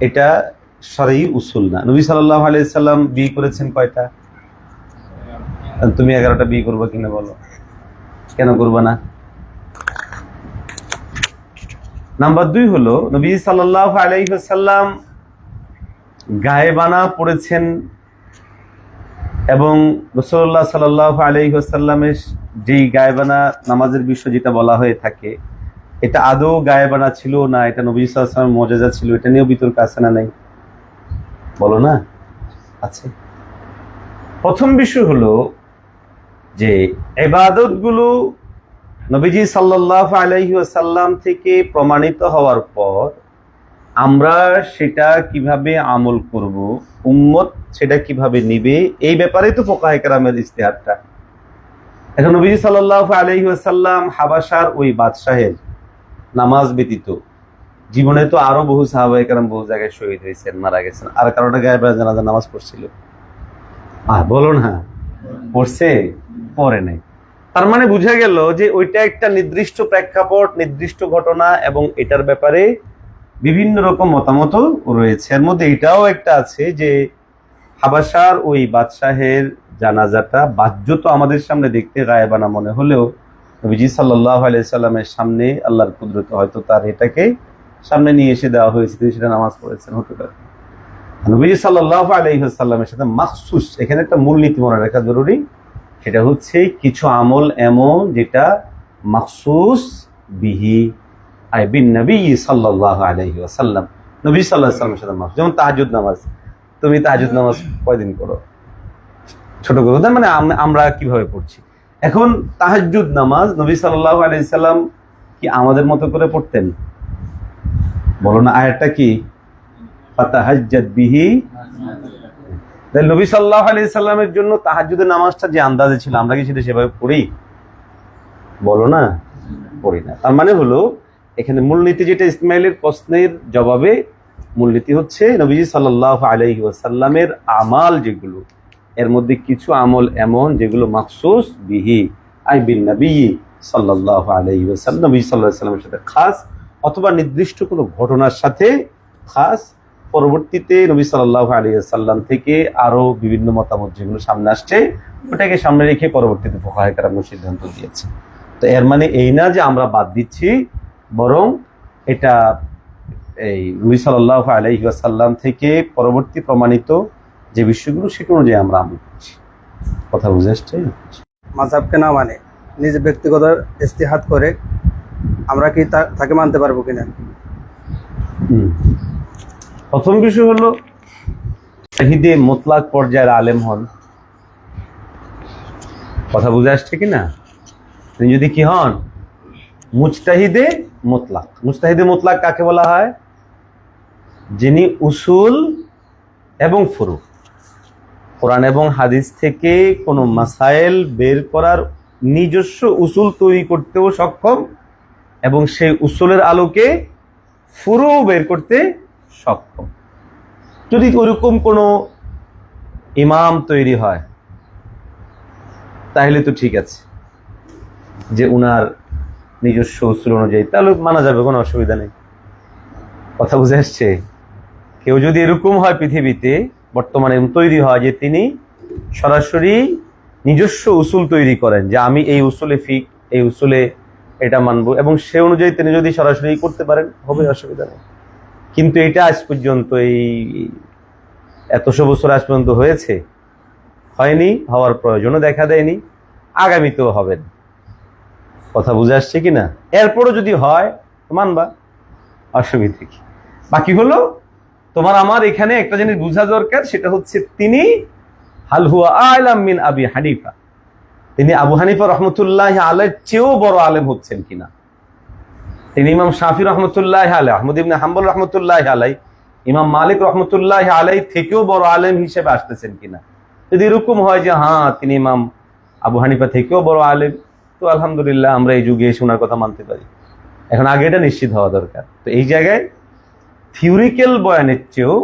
এটা শরঈ উসুল না। নবী সাল্লাল্লাহু আলাইহি সাল্লাম বিয়ে করেছেন কয়টা? তুমি 11টা বিয়ে করবে কিনা বলো, কেন করবে না? নাম্বার 2 হলো নবী সাল্লাল্লাহু আলাইহি ওয়াসাল্লাম গায়েবানা পড়েছেন এবং রাসূলুল্লাহ সাল্লাল্লাহু আলাইহি ওয়াসাল্লামের যেই গায়েবানা নামাজের বিষয় যেটা বলা হয়ে থাকে, এটা আদৌ গায়েবানা ছিল না, এটা নবী সাল্লাল্লাহু আলাইহি ওয়াসাল্লামের মুজিজা ছিল, এটা নিয়েও বিতর্ক আছে না নাই? বলো না, আছে। প্রথম বিষয় হলো যে ইবাদতগুলো নবীজি সাল্লাল্লাহু আলাইহি ওয়াসাল্লাম থেকে প্রমাণিত হওয়ার পর আমরা সেটা কিভাবে আমল করব, উম্মত সেটা কিভাবে নিবে, এই ব্যাপারে তো ফুকাহায়ে কেরামের ইজতিহাদটা। এখন নবীজি সাল্লাল্লাহু আলাইহি ওয়াসাল্লাম হাবাসার ওই বাদশাহের নামাজ ব্যতীত জীবনে তো আরো বহু সাহাবায়ে কেরাম বহু জায়গায় শহীদ হয়েছেন, মারা গেছেন, আর কারোটা গায়েবানা জানাজা নামাজ পড়ছিল? বলো না, পড়ছে? পড়ে নাই। তার মানে বোঝা গেল যে ওইটা একটা নির্দিষ্ট প্রেক্ষাপট, নির্দিষ্ট ঘটনা, এবং এটার ব্যাপারে বিভিন্ন রকম মতামত রয়েছে। এর মধ্যে এটাও একটা আছে যে হাবাসার ওই বাদশাহের জানাজাটা বাহ্যত আমাদের সামনে দেখতে গায়েবানা মনে হলেও নবীজি সাল্লাল্লাহু আলাইহি সাল্লামের সামনে আল্লাহর কুদরতে হয়তো তার এটাকে সামনে নিয়ে এসে দেওয়া হয়েছে, তিনি সেটা নামাজ পড়েছেন। হতে পারে নবীজি সাল্লাল্লাহু আলাইহি সাল্লামের সাথে মাখসুস, এখানে একটা মূলনীতি মনে রাখা জরুরি, সেটা হচ্ছে কিছু আমল এমন যেটা মাখসুস বিহি আই বিন নবী সাল্লাল্লাহু আলাইহি ওয়াসাল্লাম, নবী সাল্লাল্লাহু আলাইহি ওয়াসাল্লামের সাথে মাখসুস। যেমন তাহাজ্জুদ নামাজ, তুমি তাহাজ্জুদ নামাজ কয়দিন করো? ছোট করে মানে আমরা কিভাবে পড়ছি। এখন তাহাজ্জুদ নামাজ নবী সাল্লাল্লাহু আলাইহি সাল্লাম কি আমাদের মতো করে পড়তেন? বলো না, আয়াতটা কি? ফাতাহাজ্জাদ বিহি। নবী সাল্লাল্লাহু আলাইহি সাল্লামের জন্য তাহাজ্জুদের নামাজটা যে আন্দাজে ছিল, আমরা কি সেটা সেভাবে পড়ি? বলো না, পড়ি না। তার মানে হলো এখানে মূলনীতি যেটা, ইসমাইলের প্রশ্নের জবাবে মূলনীতি হচ্ছে নবীজি সাল্লাল্লাহু আলাইহি ওয়াসাল্লামের আমাল যেগুলো, এর মধ্যে কিছু আমল এমন যেগুলো মাখসুস বিহি আই বিন নবী সাল্লাল্লাহু আলাইহি ওয়াসাল্লাম, নবী সাল্লাল্লাহু আলাইহি ওয়াসাল্লামের সাথে খাস, অথবা নির্দিষ্ট কোনো ঘটনার সাথে খাস, পরবর্তীতে নবী সাল্লাল্লাহু আলাইহি ওয়াসাল্লাম থেকে আরো বিভিন্ন মতামত যেগুলো সামনে আসছে ওটাকে সামনে রেখে পরবর্তীতে ফুকাহায়ে কেরাম সিদ্ধান্ত দিয়েছে। তো এর মানে এই না যে আমরা বাদ দিচ্ছি, বরং এটা এই নবী সাল্লাল্লাহু আলাইহি ওয়াসাল্লাম থেকে পরবর্তী প্রমাণিত যে বিষয়গুলো সেটা অনুযায়ী আমরা আমল করছি। কথা বুঝে আসছে? মাযহাবকে না মানে নিজে ব্যক্তিগত ইজতিহাদ করে আমরা কি তাকে মানতে পারবো কিনা? প্রথম বিষয় হলো মুজতাহিদে মুতলাক পর্যায়ের আলেম হন। কথা বুঝে আসছে কিনা? তিনি যদি কি হন? মুজতাহিদে মুতলাক। মুজতাহিদে মুতলাক কাকে বলা হয়? যিনি উসুল এবং ফুরু, কোরআন এবং হাদিস থেকে কোনো মাসাইল বের করার নিজস্ব উসুল তৈরি করতেও সক্ষম এবং সেই উসুলের আলোকে ফুরু বের করতে সক্ষম। যদি ওরকম কোনো ইমাম তৈরি হয় তাহলে তো ঠিক আছে, যে উনার নিজস্ব উসুল অনুযায়ী, তাহলে মানা যাবে, কোনো অসুবিধা নেই। কথা বুঝে আসছে? কেউ যদি এরকম হয় পৃথিবীতে বর্তমানে তৈরি হয় যে তিনি সরাসরি নিজস্ব উসুল তৈরি করেন, যে আমি এই উসুলে ফিক, এই উসুলে এটা মানবো, এবং সে অনুযায়ী তিনি যদি সরাসরি করতে পারেন, হবে, অসুবিধা নেই। কিন্তু এটা আজ পর্যন্ত এই এতশো বছর আজ পর্যন্ত হয়েছে? হয়নি, হওয়ার প্রয়োজনও দেখা দেয়নি, আগামীতেও হবে না। কথা বুঝে আসছে কিনা? এরপরও যদি হয় মানবা, অসুবিধা কি? বাকি হলো তোমার আমার এখানে একটা জিনিস বোঝা দরকার, সেটা হচ্ছে তিনি হাল হুয়া আ'লাম মিন আবি হানিফা, তিনি আবু হানিফা রহমতুল্লাহ আলাইহির চেয়েও বড় আলেম হচ্ছেন কিনা, তিনি ইমাম শাফি রহমতুল্লাহ আলাইহি, আহমদ ইবনে হাম্বল রহমতুল্লাহ আলাইহি, ইমাম মালিক রহমতুল্লাহ আলাইহি থেকেও বড় আলেম হিসেবে আসতেছেন কিনা। যদি এরকম হয় যে হ্যাঁ তিনি ইমাম আবু হানিফা থেকেও বড় আলেম, তো আলহামদুলিল্লাহ আমরা এই যুগে এসে ওনার কথা মানতে পারি। এখন আগে এটা নিশ্চিত হওয়া দরকার। তো এই জায়গায় থিওরিক্যাল বয়ানের চেয়েও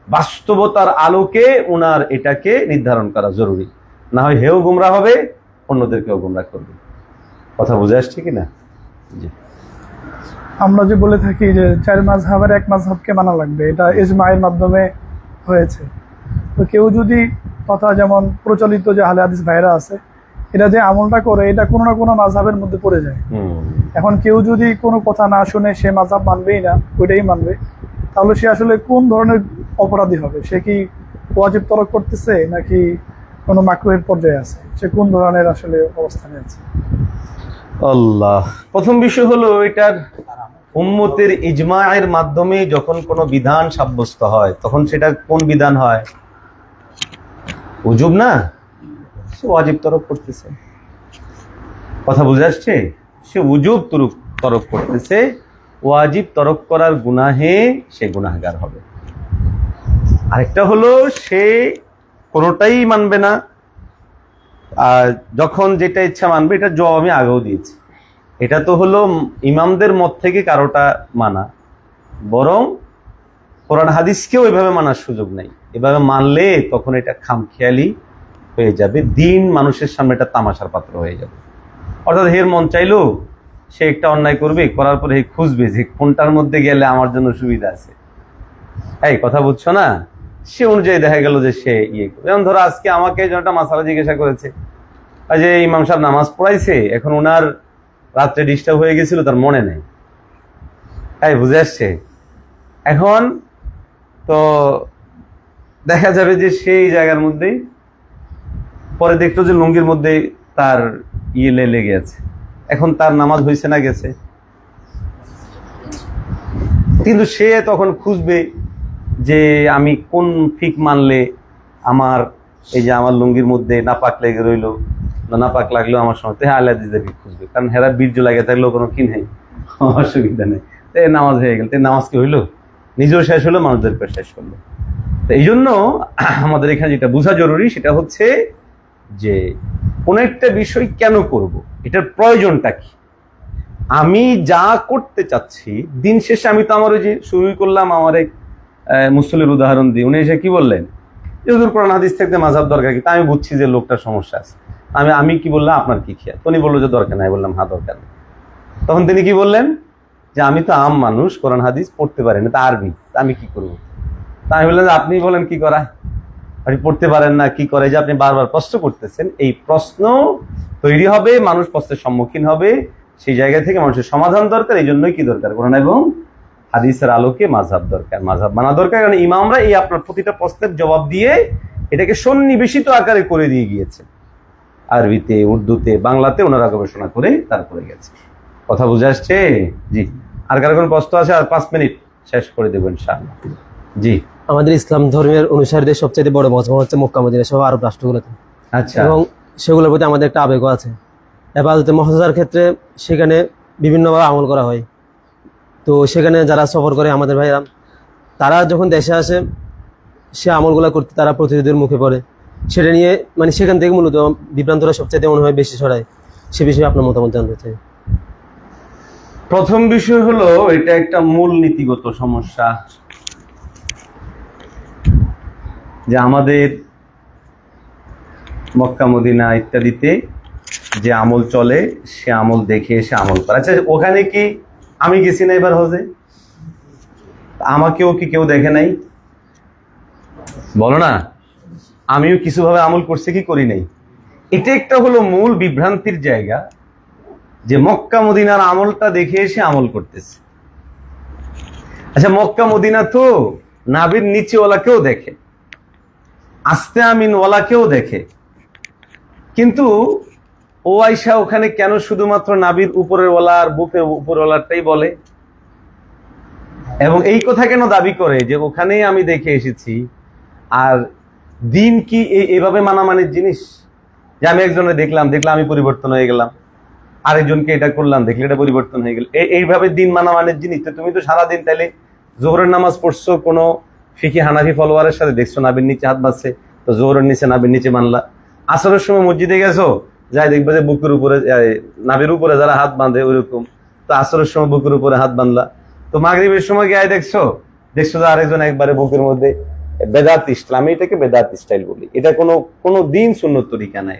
বাস্তবতার আলোকে ওনার এটাকে নির্ধারণ করা জরুরি, না হয় হেও গুমরা হবে, অন্যদেরকেও গুমরা করবে। কথা বুঝে আসছে কিনা? জি। আমরা যে বলে থাকি যে 4 মাযহাবের এক মাযহাবকে মানা লাগবে, এটা ইজমায়ের মাধ্যমে হয়েছে। তো কেউ যদি কথা যেমন প্রচলিত যে আহলে হাদিস ভাইরা আছে, এটা যে আমলটা করে এটা কোনো না কোনো মাযহাবের মধ্যে পড়ে যায়। এখন কেউ যদি কোনো কথা না শুনে সে মাযহাব মানবেই না, ওইটাই মানবে, তাহলে সে আসলে কোন ধরনের অপরাধী হবে? সে কি ওয়াজিব তরক করতেছে নাকি কোনো মাকরুহের পর্যায়ে আছে? সে কোন ধরনের আসলে অবস্থানে আছে? আল্লাহ, প্রথম বিষয় হলো এটার উম্মতের ইজমায়ের মাধ্যমে যখন কোনো বিধান সাব্যস্ত হয় তখন সেটা কোন বিধান হয়? উজুব না, সে ওয়াজিব তরক করতেছে। কথা বুঝে আসছে? সে উজুব তরক করতেছে, ওয়াজিব তরক করার গুনাহে সে গুনাহগার হবে। আরেকটা হলো সে কোনোটাই মানবে না, আর যখন যেটা ইচ্ছা মানবে, এটা জবাব আমি আগেও দিয়েছি। এটা তো হলো ইমামদের মত থেকে কারোটা মানা, বরং কোরআন হাদিসকেও এভাবে মানার সুযোগ নেই। এভাবে মানলে তখন এটা খামখেয়ালি হয়ে যাবে, দিন মানুষের সামনে এটা তামাশার পাত্র হয়ে যাবে। অর্থাৎ হের মন চাইলো সে একটা অন্যায় করবে, করার পরে খুঁজবে যে কোনটার মধ্যে গেলে আমার জন্য সুবিধা আছে। এই কথা বুঝছো না? সে অনুযায়ী দেখা গেল যে সে ইয়ে করবে। যেমন ধরো আজকে আমাকে একটা মাসালা জিজ্ঞাসা করেছে, যে ইমাম সাহেব নামাজ পড়াইছে, এখন ওনার রাত্রে ডিস্টার্ব হয়ে গেছিল, তার মনে নেই। তাই বুঝে আসছে? এখন তো দেখা যাবে যে সেই জায়গার মধ্যেই পরে দেখলো যে লুঙ্গির মধ্যে তার লেগে আছে। এখন তার নামাজ হয়েছে না গেছে? কিন্তু সে তখন খুঁজবে যে আমি কোন ফিক মানলে আমার এই যে আমার লুঙ্গির মধ্যে নাপাক লেগে রইলো, নাপাক লাগলো আমার সময়, হ্যাঁ আল্লাহকে খুঁজবে, কারণ হেরা বীর্য লাগে থাকলেও কোনো কি নেই, অসুবিধা নেই। তো নামাজ হয়ে গেল, নামাজ কি হইলো? নিজেও শেষ হলো, মানুষদেরকে শেষ করলো। তো এই জন্য আমাদের এখানে যেটা বোঝা জরুরি সেটা হচ্ছে যে কোন একটা বিষয় কেন করব, এটার প্রয়োজনটা কি। আমি যা করতে চাচ্ছি, দিন শেষে আমি তো আমার ওই যে শুরুই করলাম আমার এক মুসলির উদাহরণ দিয়ে, উনি এসে কি বললেন, হুজুর কোরআন হাদিস থেকে মাযহাব দরকার কি? তা আমি বুঝছি যে লোকটার সমস্যা আছে। আমি কি বললাম, আপনার কি খেয়াল? উনি বললো যে দরকার নাই। বললাম হ্যাঁ দরকার নেই। তখন তিনি কি বললেন, যে আমি তো আম মানুষ, কোরআন হাদিস পড়তে পারি না, তা আরবি, তা আমি কি করবো? তাই বললেন যে আপনি বলেন কি করা, আপনি পড়তে পারেন না, কি করে, যে আপনি বারবার প্রশ্ন করতেছেন, এই প্রশ্ন তৈরি হবে, মানুষ প্রশ্নের সম্মুখীন হবে, সেই জায়গা থেকে মানুষের সমাধান দরকার। এই জন্যই কি দরকার, কোরআন এবং হাদিসের আলোকে মাযহাব দরকার, মাযহাব মানা দরকার। কারণ ইমামরা এই আপনার প্রতিটা প্রশ্নের জবাব দিয়ে এটাকে সন্নিবেশিত আকারে করে দিয়ে গিয়েছে, আরবিতে, উর্দুতে, বাংলাতে ওনারা গবেষণা করে তারপরে গেছে। কথা বুঝে আসছে? জি। আর কারো কোনো প্রশ্ন আছে? আর 5 মিনিট শেষ করে দেবেন ইনশাআল্লাহ। জি। আমাদের ইসলাম ধর্মের অনুসারীদের সবচেয়ে বড় মজমা হচ্ছে মক্কা মদিনা সহ আরব রাষ্ট্রগুলোতে, আচ্ছা। এবং সেগুলোর প্রতি আমাদের একটা আবেগও আছে। ইবাদতে মুহতাজার ক্ষেত্রে সেখানে বিভিন্নভাবে আমল করা হয়। তো সেখানে যারা সফর করে আমাদের ভাইরা, তারা যখন দেশে আসে সে আমলগুলো করতে তারা প্রতিনিধির মুখে পড়ে, সেটা নিয়ে মানে সেখান থেকে মূলত বিভ্রান্তরা সবচেয়ে মনে হয় বেশি ছড়ায়। সে বিষয়ে আপনার মতামত জানতে চাই। প্রথম বিষয় হলো, এটা একটা মূল নীতিগত সমস্যা যে আমাদের মক্কা মদিনা ইত্যাদিতে যে আমল চলে, সে আমল দেখে এসে আমল করা। আচ্ছা, ওখানে কি আমি গেছি না এবার হজে, আমাকেও কি কেউ দেখে নাই? বলো না, আমিও কিছুভাবে আমল করছি কি করি নাই? এটা একটা হলো মূল বিভ্রান্তির জায়গা, যে মক্কা মদিনার আমলটা দেখে এসে আমল করতেছে। আচ্ছা, মক্কা মদিনা তো নাবির নিচেওয়ালাকেও দেখে, আস্তে আমিন ওয়ালাকেও দেখে, কিন্তু ও আয়সা ওখানে কেন শুধুমাত্র নাবির উপরের ওয়ালা আর বুকের উপরওয়ালাটাই বলে, এবং এই কথা কেন দাবি করে যে ওখানেই আমি দেখে এসেছি? আর দিন কি এইভাবে মানামানির জিনিস, যে আমি একজনের দেখলাম আমি পরিবর্তন হয়ে গেলাম, আরেকজনকে এটা করলাম, দেখলে এটা পরিবর্তন হয়ে গেল, এইভাবে দিন মানামানির জিনিস? তো তুমি তো সারাদিন তাইলে জোহরের নামাজ পড়ছো, কোনো ফিকি হানাফি ফলোয়ারের সাথে দেখছো নাবির নিচে হাত বাঁধছে, তো জোহরের নিচে নাবির নিচে মানলা। আসরের সময় মসজিদে গেছো, যাই দেখবে যে বুকের উপরে, নাবির উপরে যারা হাত বাঁধে ওইরকম, তো আসরের সময় বুকের উপরে হাত বাঁধলা। তো মাগরিবের সময় গিয়ে দেখছো যে আরেকজন একবারে বুকের মধ্যে, বেদাত স্টাইল, আমি এটাকে বেদাত স্টাইল বলি। এটা কোনো দিন সুন্নত তরিকা না।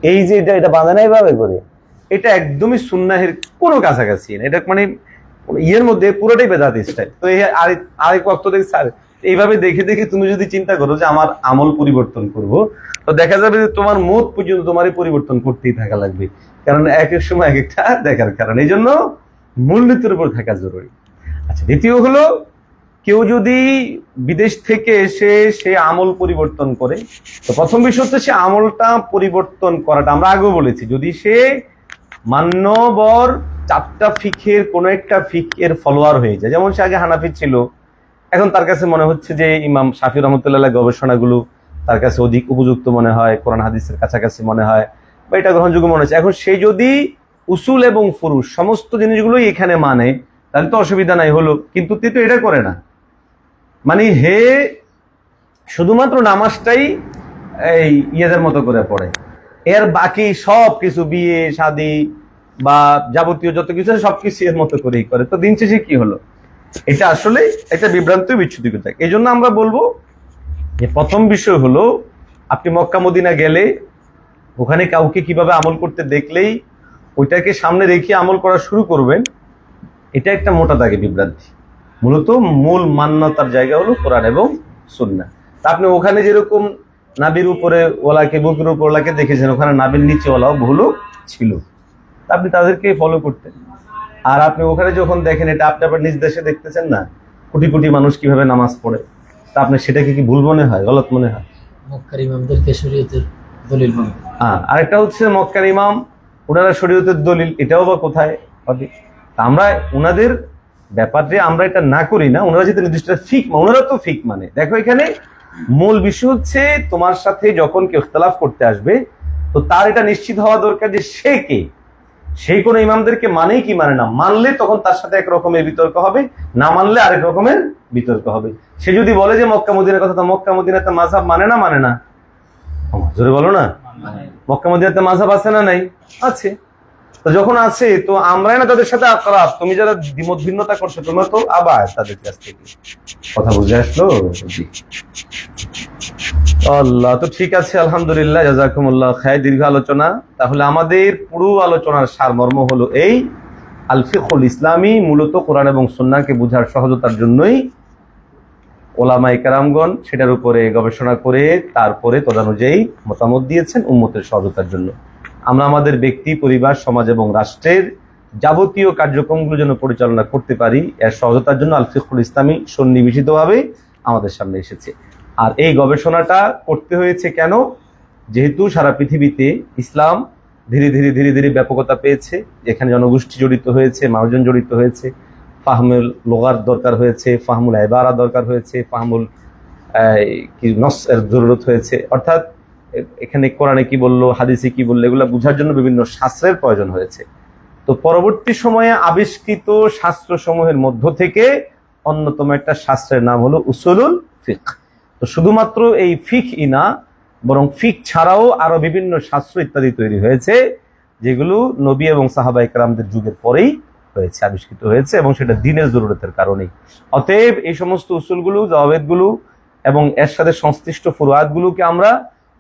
এই যে এটা বাঁধে নাই ভাবে করে, এটা একদমই সুন্নাহের কোনো কাছাকাছি না। এটা মানে ইয়ের মধ্যে পুরোটাই বেদাত স্টাইল। তো এই আরেক ওয়াক্ত দেখে স্যার এইভাবে দেখে দেখে তুমি যদি চিন্তা করো যে আমার আমল পরিবর্তন করব, তো দেখা যাবে যে তোমার মত পর্যন্ত তোমারই পরিবর্তন করতেই থাকা লাগবে, কারণ এক এক সময় এক একটা দেখার কারণ। এই জন্য মূলনীতির উপর থাকা জরুরি। আচ্ছা, দ্বিতীয় হলো, কেউ যদি বিদেশ থেকে এসে সে আমল পরিবর্তন করে, তো প্রথম বিষয় হচ্ছে সে আমলটা পরিবর্তন করাটা, আমরা আগেও বলেছি, যদি সে মান্যবর 4টা ফিকের কোনো একটা ফিকের ফলোয়ার হয়ে যায়, যেমন সে আগে হানাফি ছিল, এখন তার কাছে মনে হচ্ছে যে ইমাম শাফি রহমতুল্লাহ গবেষণাগুলো তার কাছে অধিক উপযুক্ত মনে হয়, কোরআন হাদিসের কাছাকাছি মনে হয়, বা এটা গ্রহণযোগ্য মনে হচ্ছে। এখন সে যদি উসুল এবং ফুরুশ সমস্ত জিনিসগুলোই এখানে মানে, তাহলে তো অসুবিধা নাই হলো, কিন্তু তে তো এটা করে না। মানে হে শুধুমাত্র নামাজটাই এই ইয়েদের মতো করে পড়ে, এর বাকি সব কিছু, বিয়ে শাদী বা যাবতীয় যত কিছু সবকিছু এর মতো করেই করে। তো দিন শেষে কি হলো? এটা আসলে একটা বিভ্রান্ত বিচ্ছুতিকতা। এই জন্য আমরা বলবো যে প্রথম বিষয় হলো, আপনি মক্কা মদিনা গেলে ওখানে কাউকে কিভাবে আমল করতে দেখলেই ওইটাকে সামনে রেখে আমল করা শুরু করবেন, এটা একটা মোটা দাগে বিভ্রান্তি। মূলত মূল মান্যতার জায়গা হলো কোরআন এবং সুন্নাহ। তা আপনি ওখানে যেরকম নাবির উপরে ওলাকে, বুকের উপর ওলাকে দেখেছেন, ওখানে নাবির নিচে ওলাও বহু লোক ছিল, আপনি তাদেরকে ফলো করতেন। আর আপনি ওখানে যখন দেখেন, এটা আপনি আপনার নিজ দেশে দেখতেছেন না, কোটি কোটি মানুষ কিভাবে নামাজ পড়ে, তা আপনি সেটাকে কি ভুল মনে হয়, গলত মনে হয়? মক্কার ইমামদেরকে শরীয়তের দলিল মনে হয়। আরেকটা হচ্ছে মক্কার ইমাম, ওনারা শরীয়তের দলিল, এটাও বা কোথায় হবে? আমরা ওনাদের ব্যাপারে আমরা এটা না করি না, ওনারা যেহেতু নির্দিষ্ট ফিক, ওনারা তো ফিক মানে। দেখো, এখানে মূল বিষয় হচ্ছে তোমার সাথে যখন কেউ ইখতিলাফ করতে আসবে, তো তার এটা নিশ্চিত হওয়া দরকার যে সে কে, সেই কোনো ইমামদেরকে মানেই কি মানে না। মানলে তখন তার সাথে এক রকমের বিতর্ক হবে, না মানলে আরেক রকমের বিতর্ক হবে। সে যদি বলে যে মক্কা মদিনার কথা, তো মক্কা মদিনাতে মাযহাব মানে না, মানে না? জোরে বলো না। মক্কা মদিনাতে মাযহাব আছে না নাই? আছে। তো যখন আছে, তো আমরাই না তাদের সাথে আকরাব। তুমি যারা দ্বিমত ভিন্নতা করছো, তোমরা তো আবার তাদের কাছ থেকে। কথা বুঝে আসলো? আল্লাহ, তো ঠিক আছে, আলহামদুলিল্লাহ, জাযাকুমুল্লাহ খায়র। দীর্ঘ আলোচনা। তাহলে আমাদের পুরো আলোচনার সারমর্ম হলো এই, আল ফিকহুল ইসলামী মূলত কোরআন এবং সুন্নাহকে বোঝার সহজতার জন্যই ওলামায়ে কেরামগণ সেটার উপরে গবেষণা করে তারপরে তদানুযায়ী মতামত দিয়েছেন উম্মতের সহজতার জন্য। আমরা আমাদের ব্যক্তি, পরিবার, সমাজ এবং রাষ্ট্রের যাবতীয় কার্যক্রমগুলো যেন পরিচালনা করতে পারি, এর সহজতার জন্য আল ফিকহুল ইসলামী সন্নিবেশিতভাবে আমাদের সামনে এসেছে। আর এই গবেষণাটা করতে হয়েছে কেন? যেহেতু সারা পৃথিবীতে ইসলাম ধীরে ধীরে ধীরে ধীরে ব্যাপকতা পেয়েছে, এখানে জনগোষ্ঠী জড়িত হয়েছে, মানুষজন জড়িত হয়েছে, ফাহমুল লোগার দরকার হয়েছে, ফাহমুল ইবারা দরকার হয়েছে, ফাহমুল নস এর জরুরত হয়েছে। অর্থাৎ এখানে কোরআনে কি বললো, হাদিসে কি বললো, এগুলো বোঝার জন্য বিভিন্ন শাস্ত্রের প্রয়োজন হয়েছে। তো পরবর্তী সময়ে আবিষ্কৃত শাস্ত্রসমূহের মধ্য থেকে অন্যতম একটা শাস্ত্রের নাম হলো উসুলুল ফিকহ। তো শুধুমাত্র এই ফিকই না, বরং ফিক ছাড়াও আরো বিভিন্ন শাস্ত্র ইত্যাদি তৈরি হয়েছে, যেগুলো নবী এবং সাহাবায়ে কেরামদের যুগের পরেই হয়েছে, আবিষ্কৃত হয়েছে, এবং সেটা দ্বীনের জরুরতের কারণেই। অতএব এই সমস্ত উসুলগুলো, জাওয়াবেদগুলো এবং এর সাথে সংশ্লিষ্ট ফুরুয়াতগুলোকে আমরা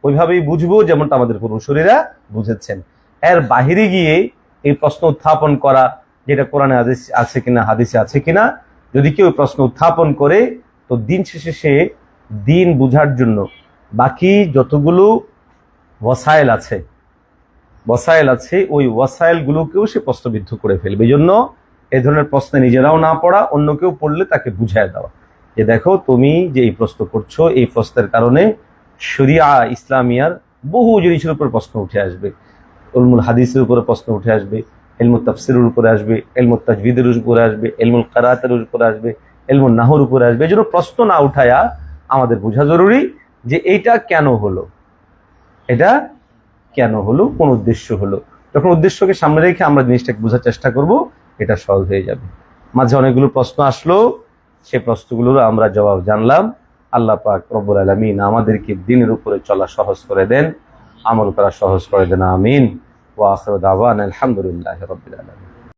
ওইভাবেই বুঝবো যেমনটা আমাদের পূর্বসূরীরা বুঝেছেন। এর বাহিরে গিয়ে এই প্রশ্ন উত্থাপন করা, যেটা কোরআনে আছে কিনা, হাদিসে আছে কিনা, যদি কেউ প্রশ্ন উত্থাপন করে, তো দিন শেষে সে দিন বুঝার জন্য বাকি যতগুলো ওয়াসাইল আছে ওই ওয়াসাইলগুলোকেও সে প্রশ্নবিদ্ধ করে ফেলবে। এই জন্য এই ধরনের প্রশ্নে নিজেরাও না পড়া, অন্য কেউ পড়লে তাকে বুঝায় দেওয়া যে দেখো তুমি যে এই প্রশ্ন করছো, এই প্রশ্নের কারণে শরিয়া ইসলামিয়ার বহু জিনিসের উপর প্রশ্ন উঠে আসবে। ইলমুল হাদিসের উপরে প্রশ্ন উঠে আসবে, ইলমুল তাফসিরের উপরে আসবে, ইলমুল তাজবিদের উপরে আসবে, ইলমুল কিরাআতের উপরে আসবে, ইলমুল নাহর উপরে আসবে। এই জন্য প্রশ্ন না উঠায়া আমাদের বোঝা জরুরি যে এইটা কেন হলো, এটা কেন হলো, কোন উদ্দেশ্য হলো। যখন উদ্দেশ্যকে সামনে রেখে আমরা জিনিসটাকে বোঝার চেষ্টা করব, এটা সহজ হয়ে যাবে। মাঝে অনেকগুলো প্রশ্ন আসলো, সে প্রশ্নগুলোর আমরা জবাব জানলাম। আল্লাহ পাক রব্বুল আলামিন আমাদেরকে দ্বীনের উপরে চলা সহজ করে দেন, আমল করা সহজ করে দেন। আমিন। ওয়া আখিরু দাওয়ানা আলহামদুলিল্লাহি রাব্বিল আলামিন।